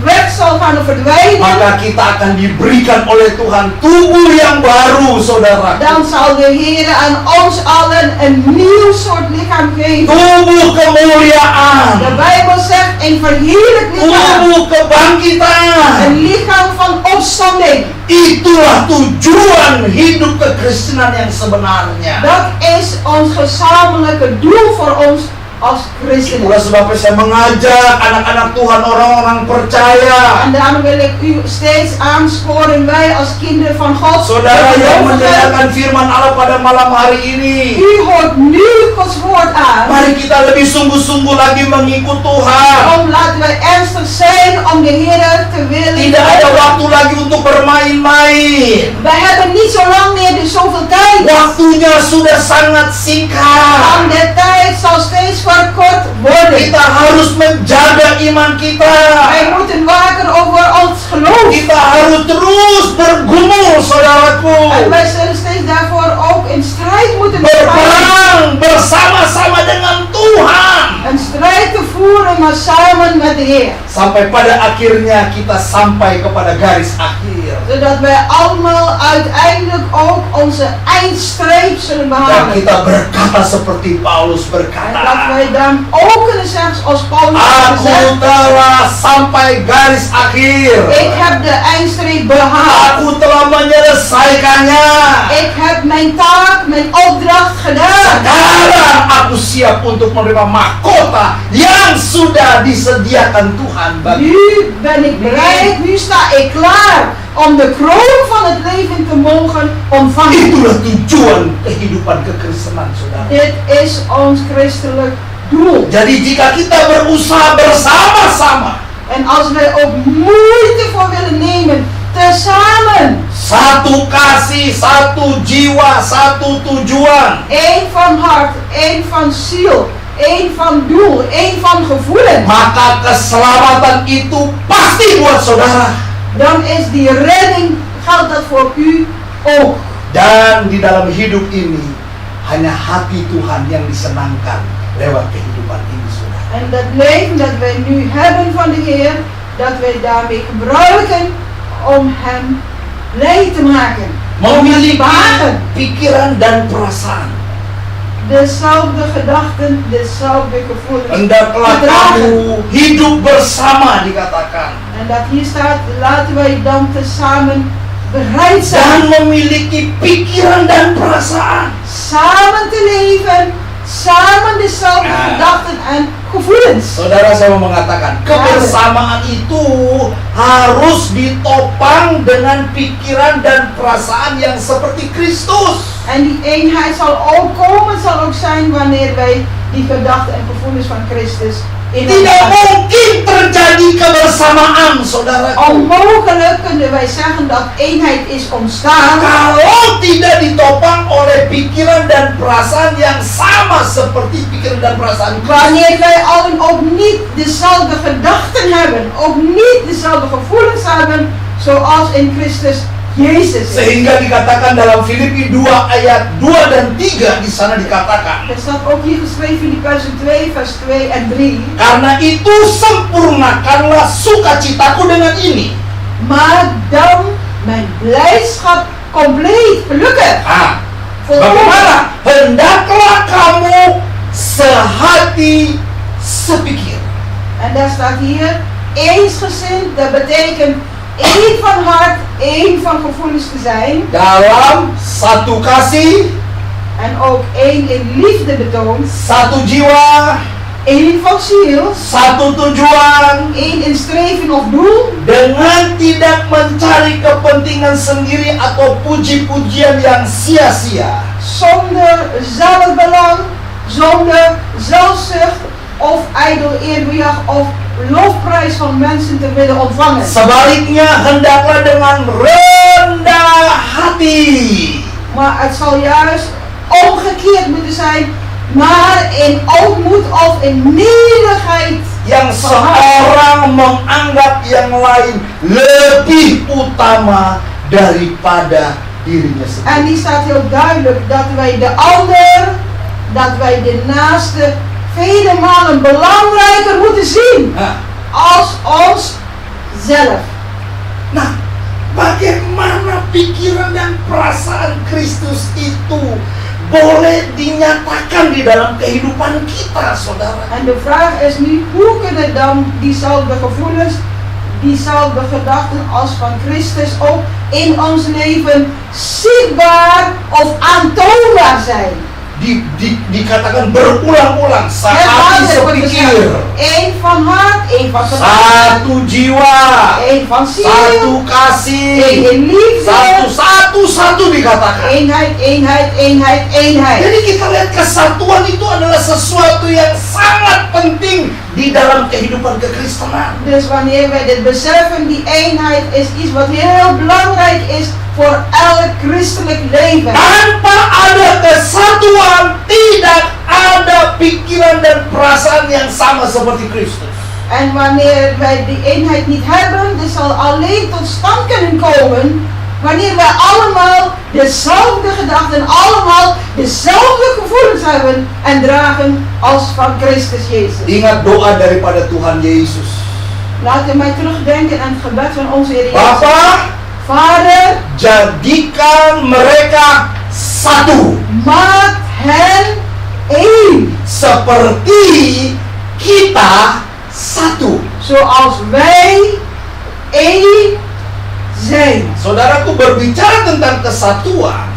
weg zal gaan verdwijnen. Maka kita akan diberikan oleh Tuhan tubuh yang baru, saudara. Dan zal de Heer aan ons allen een nieuw soort lichaam geven. Tubuh kemuliaan. De Bijbel zegt een verheerlijk lichaam. Tubuh kebangkitan. Een lichaam van opstanding. Itulah tujuan hidup kekristenan yang sebenarnya. Dat is ons gezamenlijke doel voor ons als christenen. Itulah sebabnya saya mengajak anak-anak Tuhan, orang-orang percaya. En daarom wil ik u steeds aansporen, wij als kinderen van God. Saudara yang mendengarkan firman Allah pada malam hari ini, U hoort nu Gods woord aan. mari kita lebih sungguh-sungguh lagi mengikut Tuhan. Daarom laten wij ernstig zijn om de Heer te willen. Tidak ada waktu lagi untuk bermain-main. Wij hebben niet zo lang meer dus zoveel tijd. Waktunya sudah sangat singkat. Want de tijd zal steeds verkort worden. Kita harus menjaga iman kita. Wij moeten waken over ons geloof. Kita harus terus bergumul, saudaraku. En wij zullen steeds daarvoor ook in strijd moeten gaan. Berperang bersama-sama dengan Tuhan. Een strijd te voeren, maar samen met de Heer. Sampai pada akhirnya kita sampai kepada garis akhir. Zodat wij allemaal uiteindelijk ook onze eindstreep zullen Dan behalen. kita berkata seperti Paulus En dat berkata, wij dan ook kunnen zeggen zoals Paulus heeft gezegd. aku telah sampai garis akhir. Ik heb de eindstreep behaald. Aku telah menyelesaikannya. Ik heb mijn taak, mijn opdracht gedaan. Sekarang aku siap untuk menerima mahkota yang sudah disediakan Tuhan bagi. Nu ben ik bereid, nu sta ik klaar om de kroon van het leven te mogen ontvangen. Itulah tujuan kehidupan kekristenan, saudara. Dit is ons christelijk doel. Jadi jika kita berusaha bersama-sama, En als wij ook moeite voor willen nemen, tezamen, satu kasih, satu jiwa, satu tujuan, één van hart, één van ziel, één van doel, één van gevoelens, maka keselamatan itu pasti buat saudara. dan is die redding, geldt dat voor u ook. Dan di dalam hidup ini hanya hati Tuhan yang disenangkan lewat kehidupan ini, saudara. En dat leven dat wij nu hebben van de Heer, dat wij daarmee gebruiken om Hem blij te maken. Memiliki Behagen. pikiran dan perasaan. Dezelfde gedachten, dezelfde gevoelens. Hendaklah Gedragen. kamu hidup bersama, dikatakan. En dat hier staat, laten wij dan tezamen bereid zijn. Dan memiliki pikiran dan perasaan. Samen te leven, samen dezelfde Ah. gedachten en gevoelens. Saudara, saya mau mengatakan, kebersamaan itu harus ditopang dengan pikiran dan perasaan yang seperti Kristus. En die eenheid zal ook komen, zal ook zijn wanneer wij die gedachten en gevoelens van Christus in ons Tidak hart. mungkin terjadi kebersamaan, saudaraku, Onmogelijk kunnen wij zeggen dat eenheid is ontstaan kalau tidak ditopang oleh pikiran dan perasaan yang sama seperti pikiran dan perasaan Kristus. wanneer wij allen ook niet dezelfde gedachten hebben, ook niet dezelfde gevoelens hebben, zoals in Christus Jezus is. Sehingga dikatakan dalam Filipi 2 ayat 2 dan 3 di sana dikatakan, Er staat ook hier geschreven in Filippenzen 2 vers 2 en 3. karena itu sempurnakanlah sukacitaku dengan ini. Maak dan mijn blijdschap compleet, gelukkig, Ah, volkomen. bagaimana? Hendaklah kamu sehati sepikir. En daar staat hier, eensgezind, dat betekent één van hart, één van gevoelens te zijn. Dalam satu kasih, En ook één in liefde betoond, satu jiwa, één van ziel, satu tujuan, één in streven of doel, dengan tidak mencari kepentingan sendiri atau puji-pujian yang sia-sia. zonder zelfbelang, zonder zelfzucht of ijdel eerbejag of lofprijs van mensen te willen ontvangen. Sebaliknya, hendaklah dengan rendah hati. Maar het zal juist omgekeerd moeten zijn, maar in ootmoed of in nederigheid. Yang seorang menganggap yang lain lebih utama daripada dirinya En sendiri. die staat heel duidelijk dat wij de ander, dat wij de naaste vele malen belangrijker moeten zien Nah, als onszelf. nah, bagaimana pikiran dan perasaan Kristus itu boleh dinyatakan di dalam kehidupan kita, saudara? En de vraag is nu, hoe kunnen dan diezelfde gevoelens, diezelfde gedachten als van Christus ook in ons leven zichtbaar of aantoonbaar zijn? Dikatakan berulang-ulang, sehati sepikir, één van hart, één van gedachten, satu jiwa, één van ziel, satu één kasih, in liefde, satu dikatakan. eenheid, eenheid, eenheid, eenheid. Jadi kita lihat kesatuan itu adalah sesuatu yang sangat penting di dalam kehidupan kekristenan. Dus wanneer wij dit beseffen, die eenheid is iets wat heel belangrijk is voor elk christelijk leven. Tanpa ada kesatuan, tidak ada pikiran dan perasaan yang sama seperti Kristus. En wanneer wij die eenheid niet hebben, dit zal alleen tot stand kunnen komen wanneer wij allemaal dezelfde gedachten, allemaal dezelfde gevoelens gevoelens hebben en dragen als van Christus Jezus. Ingat doa daripada Tuhan Yesus. Laten wij terugdenken aan het gebed van onze Heer Jezus. Bapa, Vader, jadikan mereka satu. maak hen één. Seperti kita satu. Zoals wij één zijn. Saudaraku, berbicara tentang kesatuan,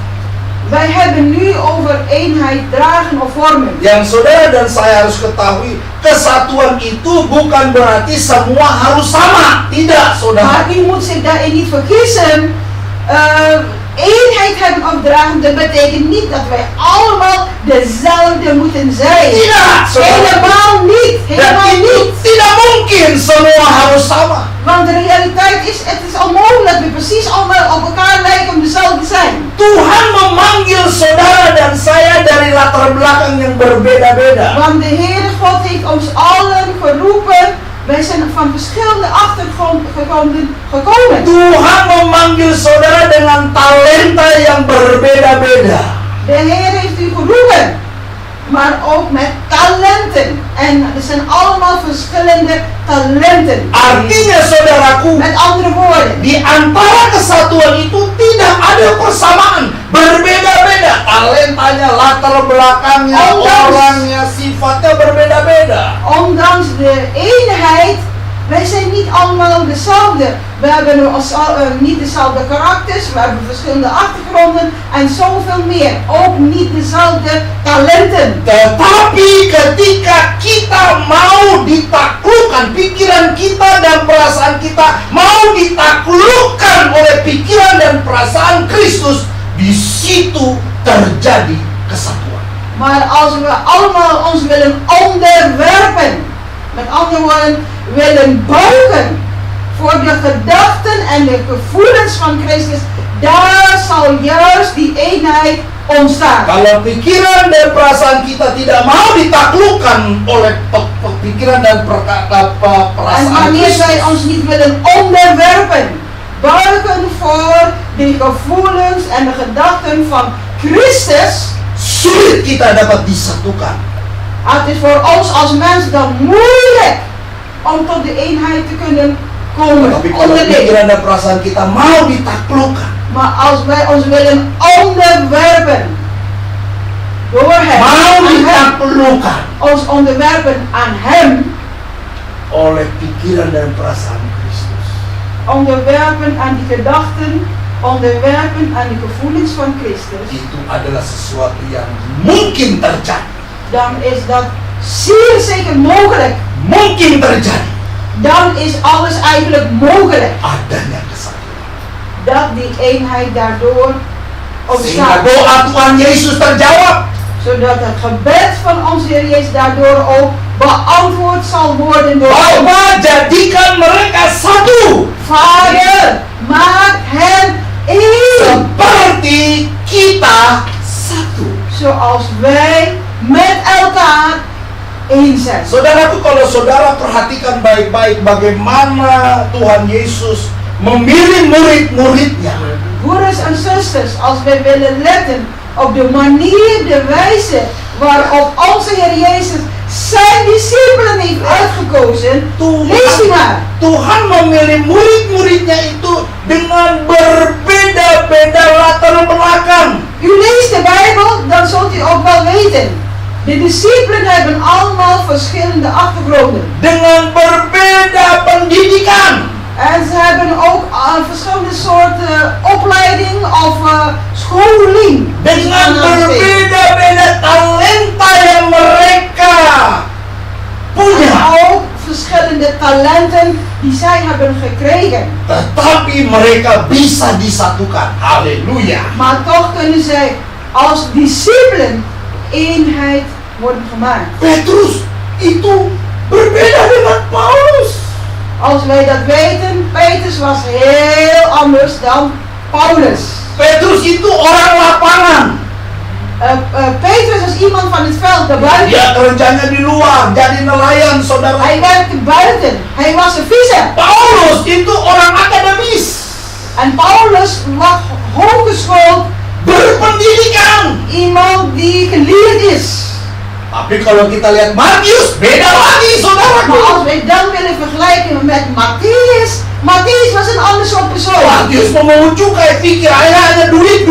Wij hebben nu over eenheid dragen of vormen. yang saudara dan saya harus ketahui, kesatuan itu bukan berarti semua harus sama. Tidak, saudara. Maar u moet zich daarin niet vergissen. Eenheid hebben of dragen, dat betekent niet dat wij allemaal dezelfde moeten zijn. Tidak, saudara. Helemaal niet. Dan Helemaal itu niet. tidak mungkin semua harus sama. Want de realiteit is, het is onmogelijk dat we precies allemaal op elkaar lijken om dezelfde zijn. Tuhan memanggil saudara dan saya dari latar belakang yang berbeda-beda. Want de Heere God heeft ons allen geroepen. Wij zijn van verschillende achtergronden gekomen. Tuhan memanggil saudara dengan talenta yang berbeda-beda. De Heer heeft u geroepen, maar ook met talenten. En er zijn allemaal verschillende talenten. Artinya saudaraku, Met andere woorden, di antara kesatuan itu tidak ada persamaan, berbeda-beda. Talentanya, latar belakangnya, orangnya, sifatnya berbeda-beda. ondanks de eenheid, wij zijn niet allemaal dezelfde. We hebben niet dezelfde karakters, we hebben verschillende achtergronden en zoveel meer. Ook niet dezelfde talenten. Tetapi ketika kita mau ditaklukkan, pikiran kita dan perasaan kita mau ditaklukkan oleh pikiran dan perasaan Kristus, di situ terjadi kesatuan. Maar als we allemaal ons willen onderwerpen, met andere woorden, willen buigen voor de gedachten en de gevoelens van Christus, daar zal juist die eenheid ontstaan. Kalau pikiran dan perasaan kita tidak mau ditaklukkan oleh pikiran dan En perasaan wanneer wij Kristus, ons niet willen onderwerpen, buigen voor de gevoelens en de gedachten van Christus, sulit kita dapat disatukan. het is voor ons als mens dan moeilijk om tot de eenheid te kunnen komen. Tapi kalau Onderling. pikiran dan perasaan kita mau ditaklukkan, Maar als wij ons willen onderwerpen door hem, mau aan hem, ditaklukkan ons onderwerpen aan hem, oleh pikiran dan perasaan Kristus, onderwerpen aan die gedachten, onderwerpen aan die gevoelens van Christus, itu adalah sesuatu yang mungkin terjadi. dan is dat zeer zeker mogelijk. Mungkin terjadi Dan is alles eigenlijk mogelijk. adanya kesatuan. Dat die eenheid daardoor Sehingga ontstaat. doa Tuhan Yesus terjawab. Zodat het gebed van onze Heer Jezus daardoor ook beantwoord zal worden door Bapa, jadikan mereka satu Vader, maak hen één. seperti kita satu. Zoals wij met elkaar één zijn. Saudaraku, kalau saudara perhatikan baik-baik bagaimana Tuhan Yesus memilih murid-muridnya. Broeders en zusters, als wij willen letten op de manier, de wijze waarop onze Heer Jezus zijn discipelen heeft uitgekozen, lees die maar. Tuhan memilih murid-muridnya itu dengan berbeda-beda latar belakang. U leest de Bijbel, dan zult u ook wel weten. De discipelen hebben allemaal verschillende achtergronden. Dengan berbeda pendidikan. En ze hebben ook verschillende soorten opleiding of scholing. Dengan berbeda-beda talenta yang mereka punya. En ook verschillende talenten die zij hebben gekregen. Tetapi mereka bisa disatukan. Haleluya. Maar toch kunnen zij als discipelen eenheid worden gemaakt. Petrus itu berbeda dengan Paulus. Als wij dat weten, Petrus was heel anders dan Paulus. Petrus itu orang lapangan. Petrus is iemand van het veld daarbuiten. Dia kerjanya di luar, jadi nelayan, saudara. Hij werkte buiten. Hij was een visser. Paulus itu orang akademis, En Paulus was hooggeschoold, berpendidikan. iemand die geleerd is. Tapi kalau kita lihat Matius, beda lagi Maar saudaraku. als wij dan willen vergelijken met Matthäus, Matthäus was een ander soort persoon. Matius mau cukai, pikir hanya duit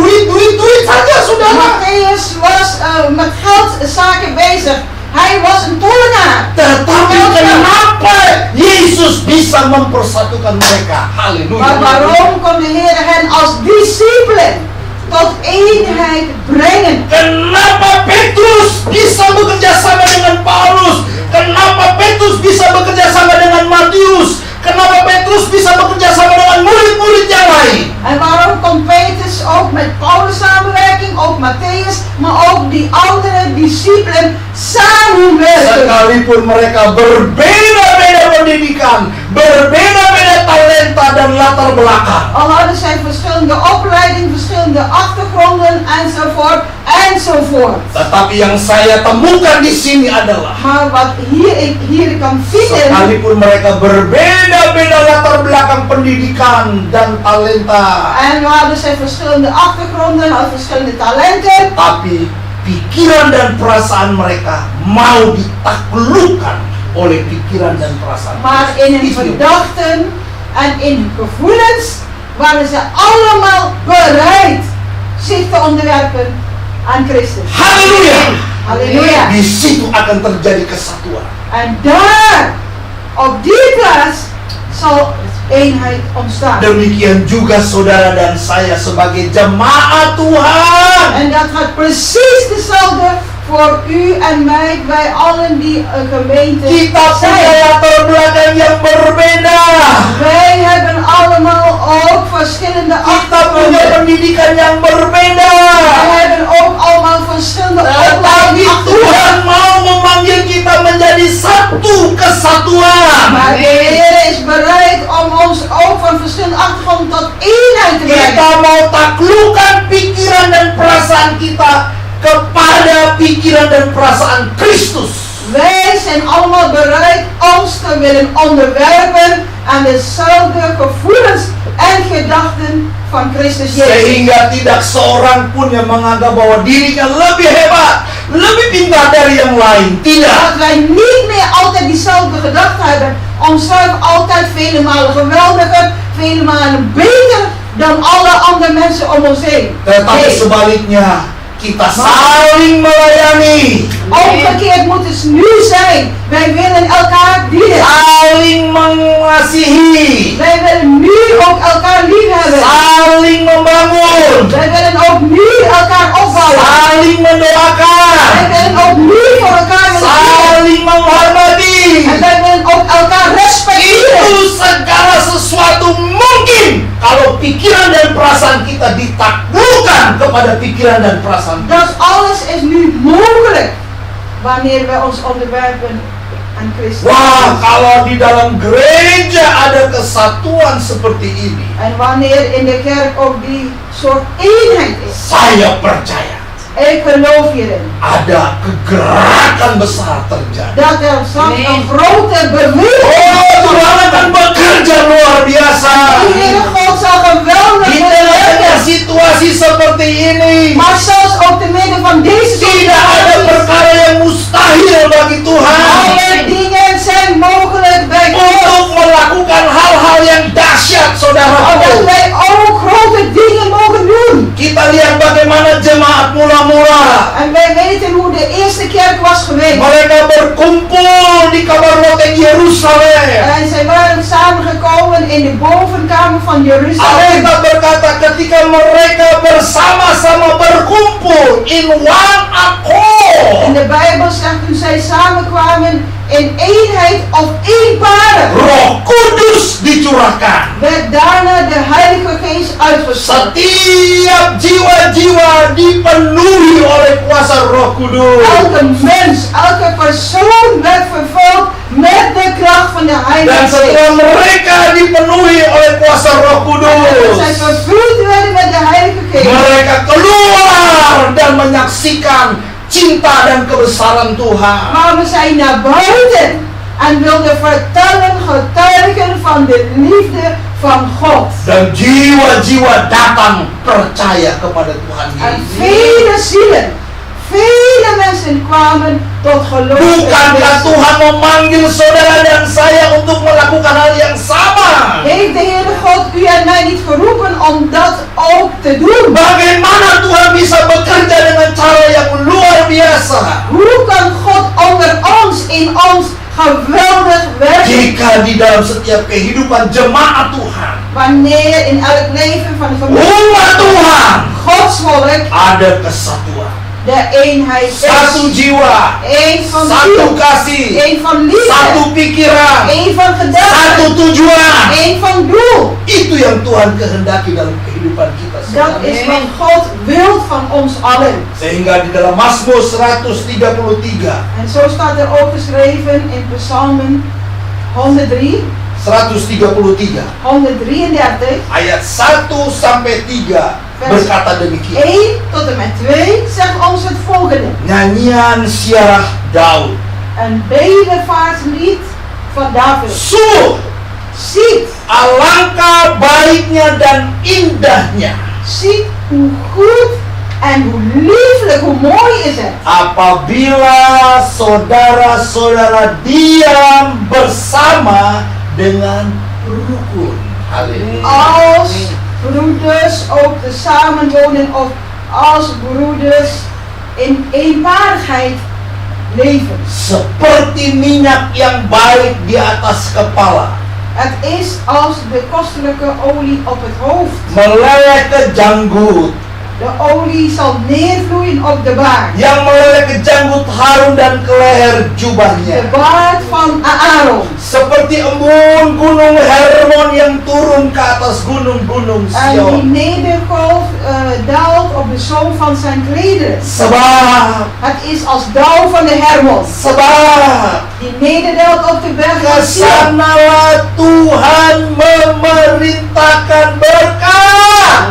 saja saudara. Matthäus was met geldzaken bezig. Hij was een tollenaar. Tetapi kenapa Yesus bisa mempersatukan mereka? Maar Haleluya. waarom kon de Heer hen als discipelen tot eenheid brengen? Kenapa Petrus bisa bekerja sama dengan Paulus? Kenapa Petrus bisa bekerja sama dengan Matius? Kenapa Petrus bisa bekerja sama dengan murid-murid yang lain? En waarom kon Petrus ook met Paulus samenwerking, ook Matthäus, maar ook die andere discipelen samenwerken? Sekalipun mereka berbeda-beda pendidikan, berbeda-beda talenta dan latar belakang. Al hadden zij verschillende opleidingen, verschillende achtergronden enzovoort enzovoort. Tetapi yang saya temukan di sini adalah Maar wat hier kan vinden, sekalipun mereka berbeda-beda latar belakang pendidikan dan talenta, en we hadden zij verschillende achtergronden, hadden verschillende talenten, tapi pikiran dan perasaan mereka mau ditaklukkan oleh pikiran dan perasaan. maar in hun Itu. gedachten en in hun gevoelens waren ze allemaal bereid zich te onderwerpen aan Christus. Haleluya. Halleluja. Di situ akan terjadi kesatuan. En daar, op die plaats, zal eenheid ontstaan. Demikian juga saudara dan saya sebagai jemaat Tuhan. En dat gaat precies dezelfde voor u en mij, wij allen die een gemeente Kita punya zijn. latar belakang yang berbeda. Wij hebben allemaal ook verschillende Kita punya achtergronden. pendidikan yang berbeda. Wij hebben ook allemaal verschillende Tetapi opleidingen. Tuhan mau memanggil kita menjadi satu kesatuan. Maar de Heer is bereid om ons ook van verschillende achtergronden tot eenheid te brengen. Kita mau taklukkan pikiran dan perasaan kita kepada pikiran dan perasaan Kristus. Wij zijn allemaal bereid ons te willen onderwerpen aan dezelfde gevoelens en gedachten van Christus Jezus. Sehingga tidak seorang pun yang menganggap bahwa dirinya lebih hebat, lebih pintar dari yang lain. Tidak. Dat wij niet meer altijd diezelfde gedachten hebben. Onszelf altijd vele malen geweldiger, vele malen beter dan alle andere mensen om ons heen. Tetapi Nee. sebaliknya, kita saling melayani, Omgekeerd moet het nu zijn. Wij willen elkaar dienen. saling mengasihi, Wij willen nu ook elkaar lief hebben. saling membangun, Wij willen ook nu elkaar opbouwen. saling Wij mendoakan, willen ook nu voor elkaar willen bidden. saling menghormati. En wij willen ook elkaar respecteren. Itu segala sesuatu mungkin kalau pikiran dan perasaan kita ditaklukkan kepada pikiran dan perasaan Dat alles is nu mogelijk wanneer wij ons onderwerpen aan Christus. Wah, kalau di dalam gereja ada kesatuan seperti ini, En wanneer in de kerk ook die soort eenheid is. saya percaya Ik geloof hierin. ada kegerakan besar terjadi. Dat er straks een grote beweging Oh, Tuhan akan bekerja luar biasa. De Heere God zal geweldig Di tengah-tengah werken. situasi seperti ini, Maar zelfs ook te midden van deze tidak ada situaties. perkara yang mustahil bagi Tuhan Alle dingen zijn mogelijk bij God. untuk melakukan hal-hal yang dahsyat, Omdat saudara. wij ook grote dingen mogen doen. Kita lihat bagaimana jemaat mula-mula En wij weten hoe de eerste kerk was geweest. mereka berkumpul di kamar loteng Yerusalem. En zij waren samengekomen in de bovenkamer van Jeruzalem. Alkitab berkata ketika mereka bersama-sama berkumpul in one En accord, de Bijbel zegt toen zij samenkwamen in eenheid of eenparig, Roh Kudus dicurahkan. werd daarna de Heilige Geest uitgestort. Setiap jiwa-jiwa dipenuhi oleh kuasa Roh Kudus. Elke mens, elke persoon werd vervuld met de kracht van de Dan Heilige setelah Geest. mereka dipenuhi oleh kuasa Roh En Kudus, zij vervuld werden met de Heilige Geest. mereka keluar dan menyaksikan cinta dan kebesaran Tuhan. Kwamen zij naar buiten en wilden vertellen, getuigen van de liefde van God. Dan jiwa-jiwa datang percaya kepada Tuhan En Yesus. vele zielen, vele mensen mensen kwamen tot geloof in Bukankah Christus. Tuhan memanggil saudara dan saya untuk melakukan hal yang sama? Heeft de Heere God u en mij niet geroepen om dat ook te doen? Bagaimana Tuhan bisa bekerja dengan cara yang luar biasa? Hoe kan God onder ons, in ons, geweldig werken? Jika di dalam setiap kehidupan jemaat Tuhan, Wanneer in elk leven van de gemeente umat Tuhan, Gods volk ada kesatuan, de eenheid satu is. jiwa, Eén van satu ziel, kasih, één van liefde, satu pikiran, één van satu gedachten, tujuan. één van doel. Itu yang Tuhan kehendaki dalam kehidupan kita Dat semua. is wat God wil van ons allen. Sehingga di dalam Mazmur 133, En zo staat er ook geschreven in Psalmen 103, 133 133, ayat 1 sampai 3 berkata demikian. 1 tot en met 2 zegt ons het volgende. Nyanyian Syarah Daud. Een bedevaartslied van David. Sungguh Ziet, alangkah baiknya dan indahnya ziet hoe goed en hoe lieflijk, hoe mooi is het. apabila saudara-saudara diam bersama dengan rukun. Haleluya. Als broeders ook tezamen wonen of als broeders in eenparigheid leven. Seperti minyak yang baik di atas kepala, Het is als de kostelijke olie op het hoofd. meleleh ke janggut, De olie zal neervloeien op de baard. yang meleleh ke janggut Harun dan ke leher De jubahnya. baard van Aaron. Seperti embun gunung Hermon yang turun ke atas gunung-gunung En die Sion. nederkolf daalt op de zoom van zijn klederen. Sebab, Het is als dauw van de Hermon. sebab Die nederdaalt op de berg van Sion. kesanalah Tuhan memerintahkan berkat.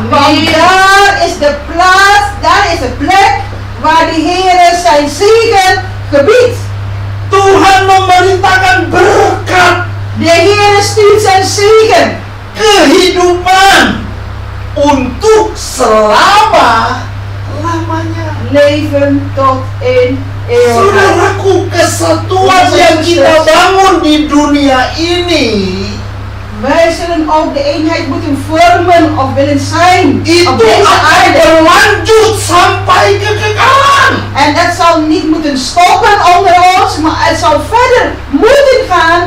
Want daar is de plaats, daar is de plek waar de Heer zijn zegen gebiedt. Tuhan memerintahkan berkat, De Heer stuurt zijn zegen. kehidupan untuk selama-lamanya. Leven tot in eeuwigheid. Saudaraku, kesatuan yang kita bangun di dunia ini Wij zullen ook de eenheid moeten vormen of willen zijn itu op deze akan aarde. berlanjut sampai kekekalan. En het zal niet moeten stoppen onder ons, maar het zal verder moeten gaan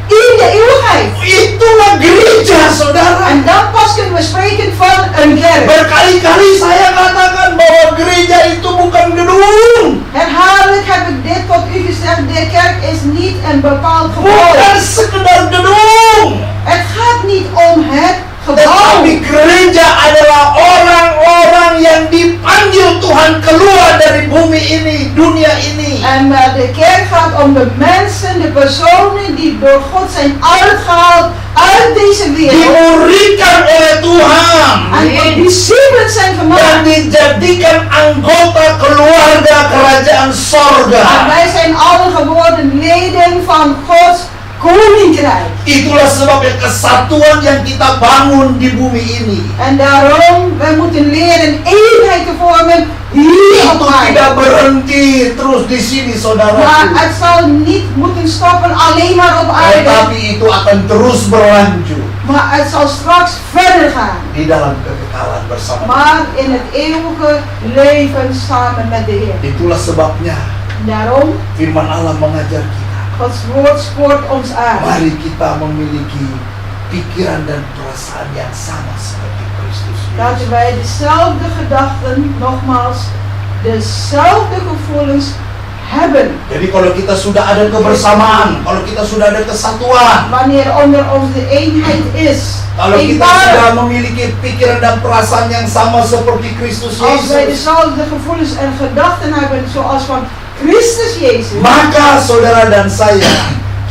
in de eeuwigheid. Itulah gereja, saudara. En dan pas kunnen we spreken van een kerk. Berkali-kali saya katakan bahwa gereja itu bukan gedung, Herhaaldelijk heb ik dit tot u gezegd, de kerk is niet een bepaald gebouw. bukan sekedar gedung, Het gaat niet om het gebouw. tetapi gereja adalah orang-orang yang dipanggil Tuhan keluar dari bumi ini, dunia ini. En de kerk gaat om de mensen, de personen die door God zijn uitgehaald uit deze wereld. Dimuridkan oleh Tuhan En tot discipelen zijn dan gemaakt. dijadikan anggota keluarga kerajaan En sorga. wij zijn allen geworden leden van Gods koninkrijk. Itulah sebabnya kesatuan yang kita bangun di bumi ini En daarom, wij moeten leren eenheid te vormen hier op itu aarde. tidak berhenti terus di sini, Maar saudaraku, het zal niet moeten stoppen alleen maar op aarde. tetapi itu akan terus berlanjut Maar het zal straks verder gaan. di dalam kekekalan bersama. Maar in het eeuwige leven samen met de Heer. Itulah sebabnya Daarom, firman Allah mengajar kita, Gods woord spoort ons aan. mari kita memiliki pikiran dan perasaan yang sama seperti Kristus Yesus. Laten wij dezelfde gedachten, nogmaals, dezelfde gevoelens hebben. Jadi kalau kita sudah ada kebersamaan, kalau kita sudah ada kesatuan, Wanneer onder ons de eenheid is. kalau kita Eenparig. sudah memiliki pikiran dan perasaan yang sama seperti Kristus Als wij Yesus, dezelfde gevoelens en gedachten hebben zoals van Christus Jezus. maka saudara dan saya,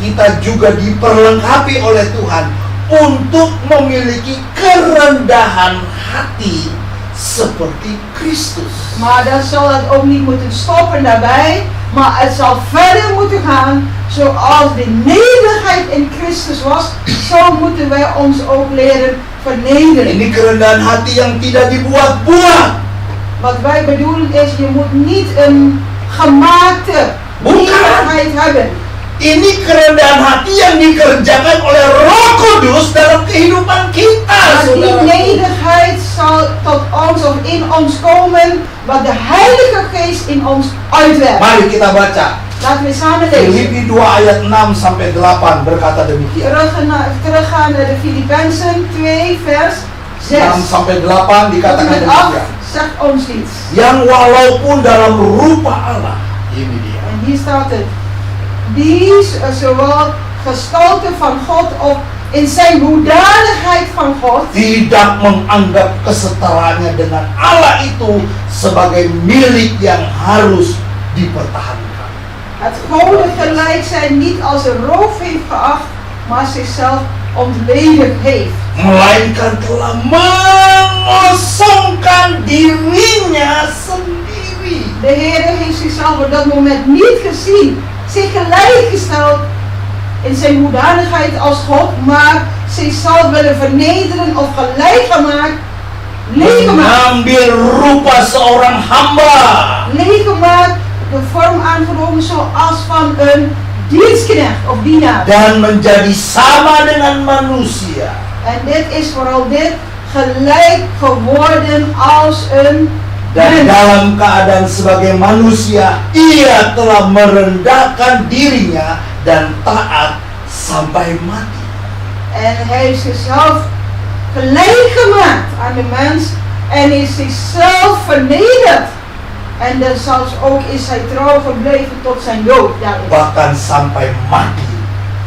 kita juga diperlengkapi oleh Tuhan untuk memiliki kerendahan hati seperti Kristus. Maar dan zal het ook niet moeten stoppen daarbij. Maar het zal verder moeten gaan. Zoals de nederigheid in Christus was. Zo moeten wij ons ook leren vernederen. Ini kerendahan hati yang tidak dibuat-buat. Wat wij bedoelen is, je moet niet een gemaakte Bukan. nederigheid hebben. Ini kerendahan hati yang dikerjakan oleh Roh Kudus dalam kehidupan kita, Maar die saudara. nederigheid zal tot ons of in ons komen, wat de Heilige Geest in ons uitwerkt. Mari kita baca. Laten we samen lezen. Filipi 2 ayat 6 sampai 8 berkata demikian. Teruggaan naar de Filippenzen 2 vers 6. 6 sampai 8 dikatakan Met 8 demikian. zegt ons iets. Yang walaupun dalam rupa Allah, ini dia. En hier staat het. Die zowel gestalte van God of in zijn hoedanigheid van God Tidak menganggap kesetaraannya dengan Allah itu sebagai milik yang harus dipertahankan. het goden gelijk zijn niet als een roof heeft geacht, maar zichzelf ontledigd heeft. Melainkan telah mengosongkan dirinya sendiri. De Heer heeft zichzelf op dat moment niet gezien, zich gelijkgesteld in zijn hoedanigheid als God, maar zichzelf willen vernederen of gelijk gemaakt, leeg gemaakt. Mengambil rupa seorang hamba. Leeg gemaakt, de vorm aangenomen zoals van een dienstknecht of dienaar. Dan menjadi sama dengan manusia. En dit is vooral dit, gelijk geworden als een Dan mens. dalam keadaan sebagai manusia, ia telah merendahkan dirinya dan taat sampai mati. En hij is zichzelf gelijk gemaakt aan de mens en is zichzelf vernederd. En dan zelfs ook is hij trouw gebleven tot zijn dood. Daarin. Bahkan sampai mati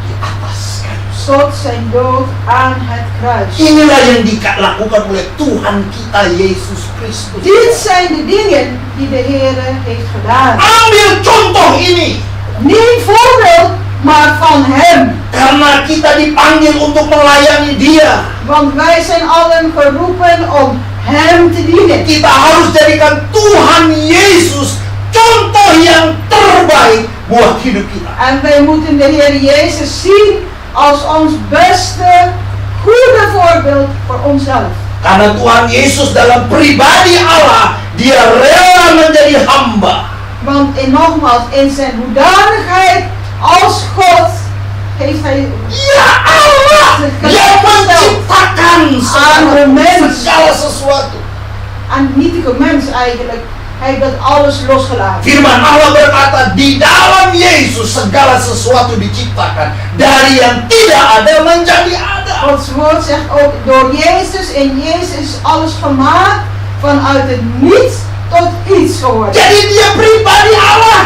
di atas kayu. Tot zijn dood aan het kruis. Inilah yang dilakukan oleh Tuhan kita Yesus Kristus. Dit zijn de dingen die de Heer heeft gedaan. Ambil contoh ini. Niet voorbeeld, maar van hem. Karena kita dipanggil untuk melayani Dia. Want wij zijn allen geroepen om hem te dienen. Kita harus jadikan Tuhan Yesus contoh yang terbaik buat hidup kita. En wij moeten de Heer Jezus zien als ons beste, goede voorbeeld voor onszelf. Karena Tuhan Yesus dalam pribadi Allah, Dia rela menjadi hamba. Want nogmaals, in zijn hoedanigheid als God heeft hij Ya Allah yang menciptakan segala sesuatu. aan nietige mens eigenlijk. Hij heeft dat alles losgelaten. Firman Allah berkata, di dalam Yesus segala sesuatu diciptakan. Dari yang tidak ada menjadi ada. Gods woord zegt ook, door Jezus, in Jezus is alles gemaakt, vanuit het niets tot iets geworden. Jadi Dia pribadi Allah.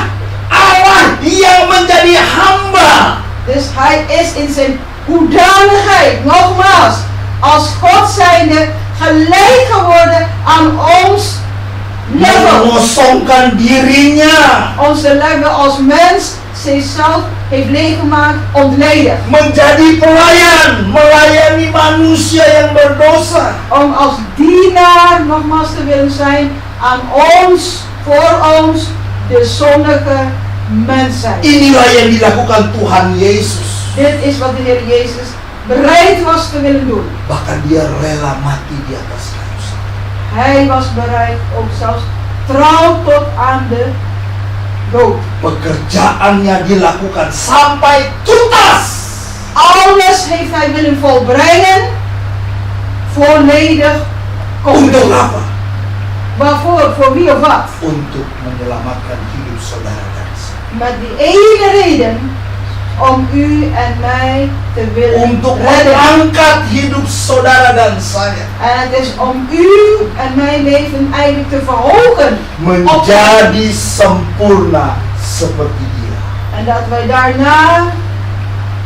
Allah yang menjadi hamba. Dus hij is in zijn hoedanigheid, nogmaals, als God zijnde, gelijk geworden aan ons level. Mengosongkan dirinya. Onze level als mens zichzelf heeft leeggemaakt, ontledigd. Menjadi pelayan, melayani manusia yang berdosa. Om als dienaar nogmaals te willen zijn aan ons, voor ons, de zondige mensheid. Inilah yang dilakukan Tuhan Yesus. Dit is wat de Heer Jezus bereid was te willen doen. Bahkan Dia rela mati di atas kayu salib. Hij was bereid ook zelfs trouw tot aan de dood. Pekerjaannya dilakukan sampai tuntas. Alles heeft hij willen volbrengen, volledig, Untuk compleet. apa? Waarvoor? Voor wie of wat? Untuk menyelamatkan hidup saudara dan saya. Met die ene reden om u en mij te willen Untuk redden. mengangkat hidup saudara dan saya. En het is om u en mijn leven eigenlijk te verhogen. Menjadi sempurna seperti Dia. En dat wij daarna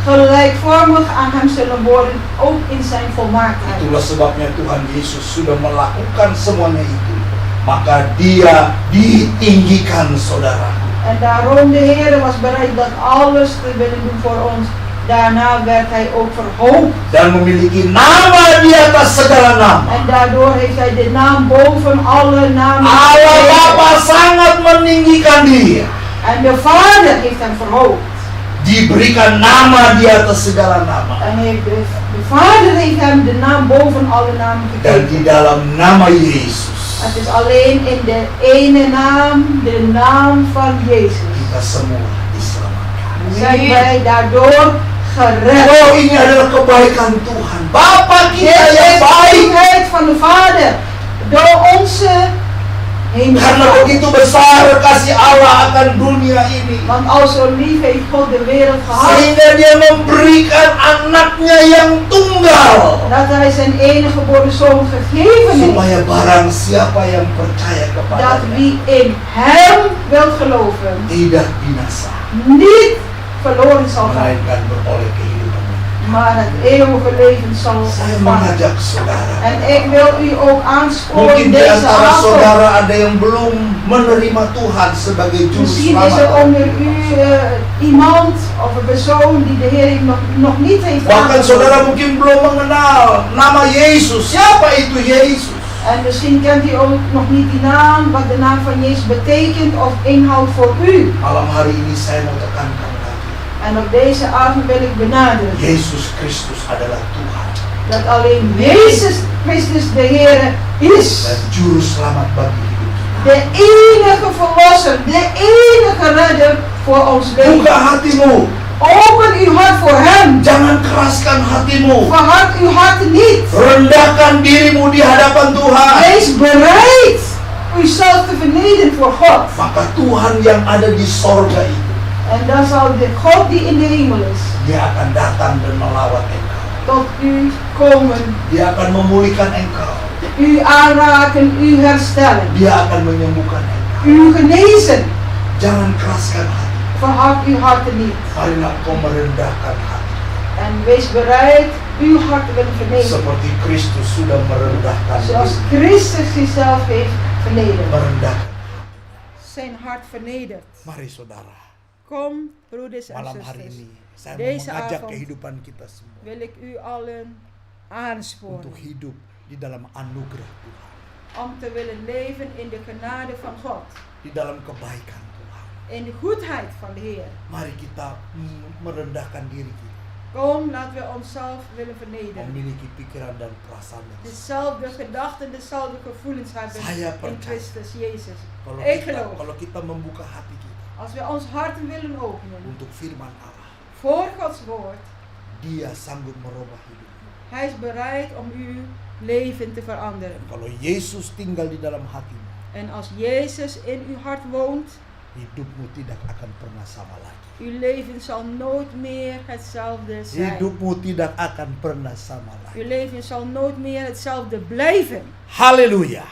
gelijkvormig aan hem zullen worden, ook in zijn volmaaktheid. Itulah sebabnya Tuhan Yesus sudah melakukan semuanya itu. Maka Dia ditinggikan saudara. En daarom de Heer was bereid dat alles te willen doen voor ons. Daarna werd hij ook verhoogd. Dan memiliki nama di atas segala nama. En daardoor heeft hij de naam boven alle namen Allah gegeven. Bapa sangat meninggikan Dia. En de Vader heeft hem verhoogd. Diberikan nama di atas segala nama. En de Vader heeft hem de naam boven alle namen Dan gegeven. di dalam nama Yesus Het is alleen in de ene naam, de naam van Jezus. kita semua diselamatkan. Zijn wij daardoor gered. Oh, ini adalah kebaikan Tuhan. Bapa Dit kita is yang de baik. goedheid van de Vader. Door onze hemelse Karena Vader. begitu besar kasih Allah akan dunia ini. Want al zo lief heeft God de wereld gehad, Sehingga dia memberikan anaknya yang tunggal. dat hij zijn enige geboren zoon gegeven heeft. Supaya barang siapa yang percaya Dat kepadanya wie in hem wil geloven, tidak binasa. niet verloren zal gaan, Melainkan beroleh kehidupan. maar het eeuwige leven zal Saya ontvangen. mengajak saudara. En ik wil u ook aansporen Mungkin di deze antara avond. saudara ada yang belum menerima Tuhan sebagai juru Misschien is er selamat. onder u iemand of een persoon die de Heer nog niet heeft Bahkan saudara aangenomen. mungkin belum mengenal nama Yesus. Siapa itu Yesus? En misschien kent u ook nog niet die naam, wat de naam van Jezus betekent of inhoudt voor u. Malam hari ini saya mau tekankan lagi. En op deze avond wil ik benadrukken Yesus Kristus adalah Tuhan dat alleen Jezus Christus de Heer is. dan juru selamat bagi hidup kita. De enige verlosser, de enige redder voor ons Buka leven. hatimu. Open uw hart voor hem. Jangan keraskan hatimu. Verhard uw hart niet. Rendahkan dirimu di hadapan Tuhan. Wees bereid uzelf te vernederen voor God. Maka Tuhan yang ada di sorga itu, En dan zal de God die in de hemel is, Dia akan datang dan melawat engkau. tot u komen, Dia akan memulihkan engkau. u aanraken, u herstellen, Dia akan menyembuhkan engkau. u genezen. Jangan keraskan hati. Verhard uw harten niet. Marilah kau merendahkan hati. En wees bereid uw hart te willen vernederen. Seperti Kristus sudah merendahkan Zoals diri. Christus zichzelf heeft vernederd. Merendahkan. Zijn hart vernederd. Mari saudara, Kom, broeders en malam hari zusters. ini saya Deze mengajak avond kehidupan kita semua Wil ik u allen aansporen untuk hidup di dalam anugerah Tuhan, om te willen leven in de genade van God. di dalam kebaikan Tuhan. In de goedheid van de Heer. Mari kita merendahkan diri kita, Kom, laten we onszelf willen vernederen. memiliki pikiran dan perasaan yang sama. Dezelfde gedachten, dezelfde gevoelens hebben Saya in percaya. Christus Jezus. Kalau Ik geloof. kalau kita membuka hati kita Als we ons harten willen openen untuk firman Allah, voor Gods woord, Dia sanggup merubah hidup. Hij is bereid om uw leven te veranderen. Kalau Yesus tinggal di dalam hatimu, En als Jezus in uw hart woont, hidupmu tidak akan pernah sama lagi. uw leven zal nooit meer hetzelfde zijn. Hidupmu tidak akan pernah sama lagi. Uw leven zal nooit meer hetzelfde blijven. Haleluya.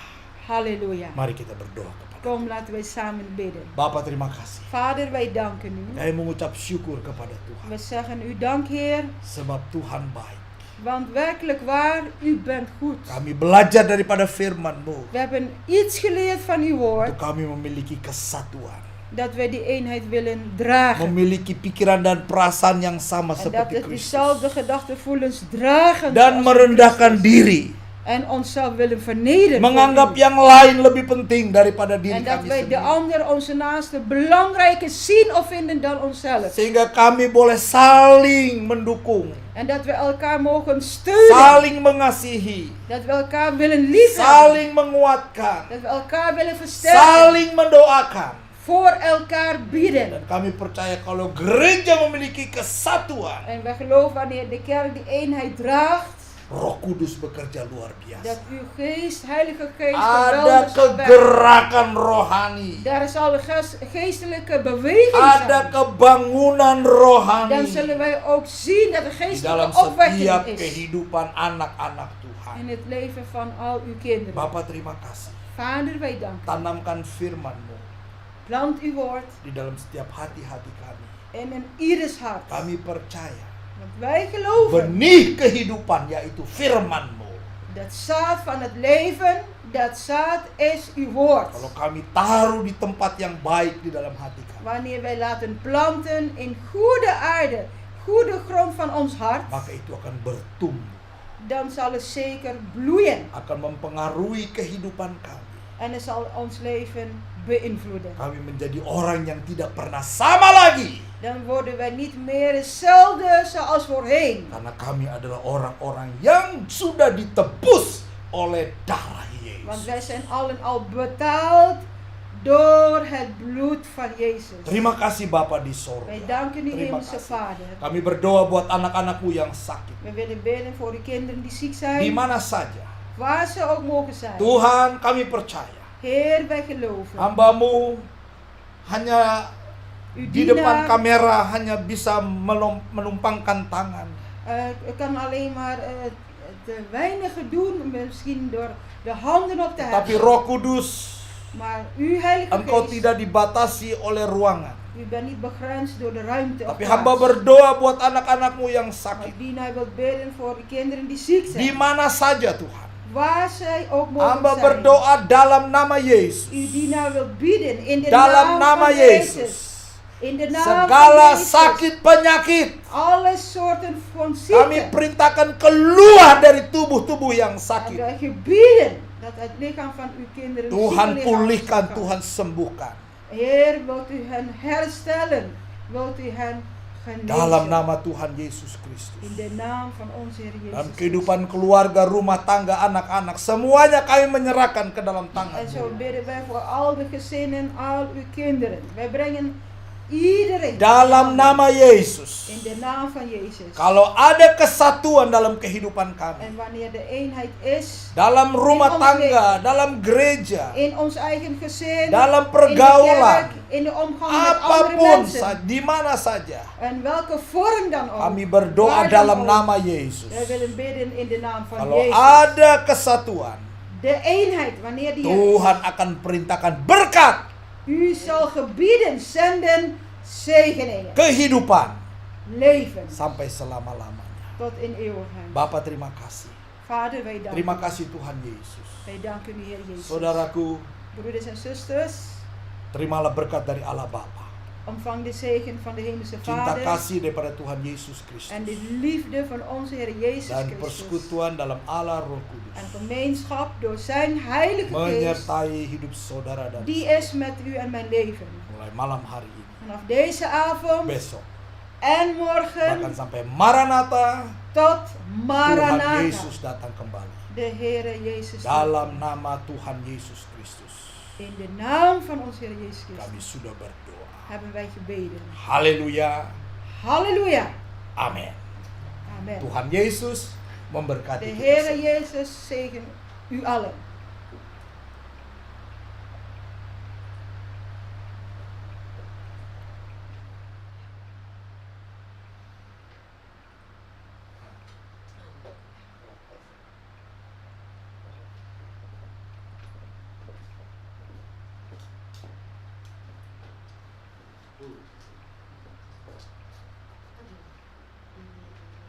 Halleluja. Mari kita berdoa kepada Kom, laten wij samen bidden. Bapa, terima kasih. Vader, wij danken u. Kami mengucap syukur kepada Tuhan. We zeggen u dank, Heer, Sebab Tuhan baik. want werkelijk waar, u bent goed. Kami belajar daripada firman-Mu. We hebben iets geleerd van uw woord, Untuk kami memiliki kesatuan. dat wij die eenheid willen dragen. Memiliki pikiran dan perasaan yang sama En dat seperti we diezelfde Kristus. gedachtevoelens dragen. Dan zoals merendahkan Christus. diri. En onszelf willen vernederen. Menganggap voor u. yang lain lebih penting daripada diri En dat kami wij de sendiri. ander, onze naaste, belangrijker zien of vinden dan onszelf. Sehingga kami boleh saling mendukung. En dat we elkaar mogen steunen. Saling mengasihi. Dat we elkaar willen liefhebben. Saling menguatkan. Dat we elkaar willen versterken. Saling mendoakan. Voor elkaar bieden. Dan kami percaya kalau gereja memiliki kesatuan, En wij geloven wanneer de kerk die eenheid draagt, Roh Kudus bekerja luar dat biasa. uw geest, Heilige Geest, Ada geweldig zal werken. kegerakan rohani. Daar zal een geestelijke beweging Ada zijn. kebangunan Dan rohani zullen wij ook zien dat er di dalam geestelijke opwekking setiap is kehidupan anak-anak Tuhan. in het leven van al uw kinderen. Bapa, terima kasih. Vader, wij danken. Tanamkan firman-Mu Plant uw woord di dalam setiap hati-hati kami. in een ieders hart. Kami percaya Want wij geloven benih kehidupan yaitu firman-Mu. dat zaad van het leven, dat zaad is uw woord. Kalau kami taruh di tempat yang baik di dalam hati kami, Wanneer wij laten planten in goede aarde, goede grond van ons hart, maka itu akan bertumbuh, dan zal het zeker bloeien. akan mempengaruhi kehidupan kami. En het zal ons leven beïnvloeden. Kami menjadi orang yang tidak pernah sama lagi. Dan worden wij niet meer hetzelfde zoals voorheen. Karena kami adalah orang-orang yang sudah ditebus oleh darah Yesus. Want Yesus. wij zijn allen al betaald door het bloed van Jezus. Terima kasih Bapa di sorga. Wij danken u, Terima Hemelse kasih. Vader. Kami berdoa buat anak-anakku yang sakit. We willen bidden voor de kinderen die ziek Di zijn, mana saja. waar ze ook mogen zijn. Tuhan, kami percaya. Heer, wij geloven. Hambamu hanya Uw di depan dienaar kamera hanya bisa menumpangkan tangan. kan alleen maar het weinige doen, misschien door de handen op te Tapi heffen. Roh Kudus, Maar u, Heilige Engkau Geest, tidak dibatasi oleh ruangan. u bent niet begrensd door de ruimte of Tapi hamba plaats. berdoa buat anak-anakmu yang Maar sakit. dienaar wil bidden voor de kinderen die ziek Di zijn. mana saja Tuhan. Waar zij ook mogen Hamba zijn. berdoa dalam nama Yesus. Uw dienaar wil bieden in de Dalam naam nama van Yesus. Jezus. In de naam Segala van Jezus. sakit penyakit Alle soorten van kami ziekte. perintahkan keluar dari tubuh-tubuh yang En sakit. wij gebieden dat het lichaam van uw kinderen Tuhan zieke lichaam pulihkan, kan. Tuhan sembuhkan. Heer, wilt u hen herstellen? Wilt u hen genezen? Dalam nama Tuhan Yesus Kristus. In de naam van onze Heer Dalam Jezus. kehidupan keluarga, rumah tangga, anak-anak, semuanya kami menyerahkan ke dalam tangan. En zo bidden wij voor al de gezinnen, al uw kinderen. Wij brengen iedereen Dalam samen. nama Yesus. In de naam van Jezus. Kalau ada kesatuan dalam kehidupan kami, En wanneer de eenheid is, dalam rumah In ons tangga, leven. dalam gereja, in ons eigen gezin, dalam in de pergaulan, kerk, in de omgang met andere apapun, mensen. di mana saja, En welke vorm dan ook. kami berdoa waar dan dalam ook. nama Yesus. Wij willen bidden in de naam van Kalau Jezus. ada kesatuan, De eenheid, wanneer die er Tuhan akan perintahkan berkat, is. U zal gebieden zenden zegeningen, kehidupan, leven, sampai selama-lamanya. tot in eeuwigheid. Bapak terima kasih. Vader, wij danken Terima u. kasih Tuhan Yesus. Wij danken u, Heer Jezus. Saudaraku, Broeders en zusters, terimalah berkat dari Allah Bapa. ontvang de zegen van de Hemelse Cinta Vader kasih daripada Tuhan Yesus Kristus. en de liefde van onze Heer Jezus Dan Christus. persekutuan dalam Allah Roh Kudus. En gemeenschap door zijn Heilige Geest, Menyertai hidup saudara dan die is met u en mijn leven. mulai malam hari ini. Vanaf deze avond Besok. en Bahkan morgen sampai Maranatha. tot Tuhan Maranatha. Yesus datang kembali. De Heere Jezus. Dalam nama Tuhan Yesus Kristus. In de naam van onze Heer Jezus Kami Christus sudah berdoa. hebben wij gebeden. Haleluya. Halleluja. Amin. Amen. Tuhan Yesus memberkati De kita Heere semua. Jezus zegen u allen. Tuh.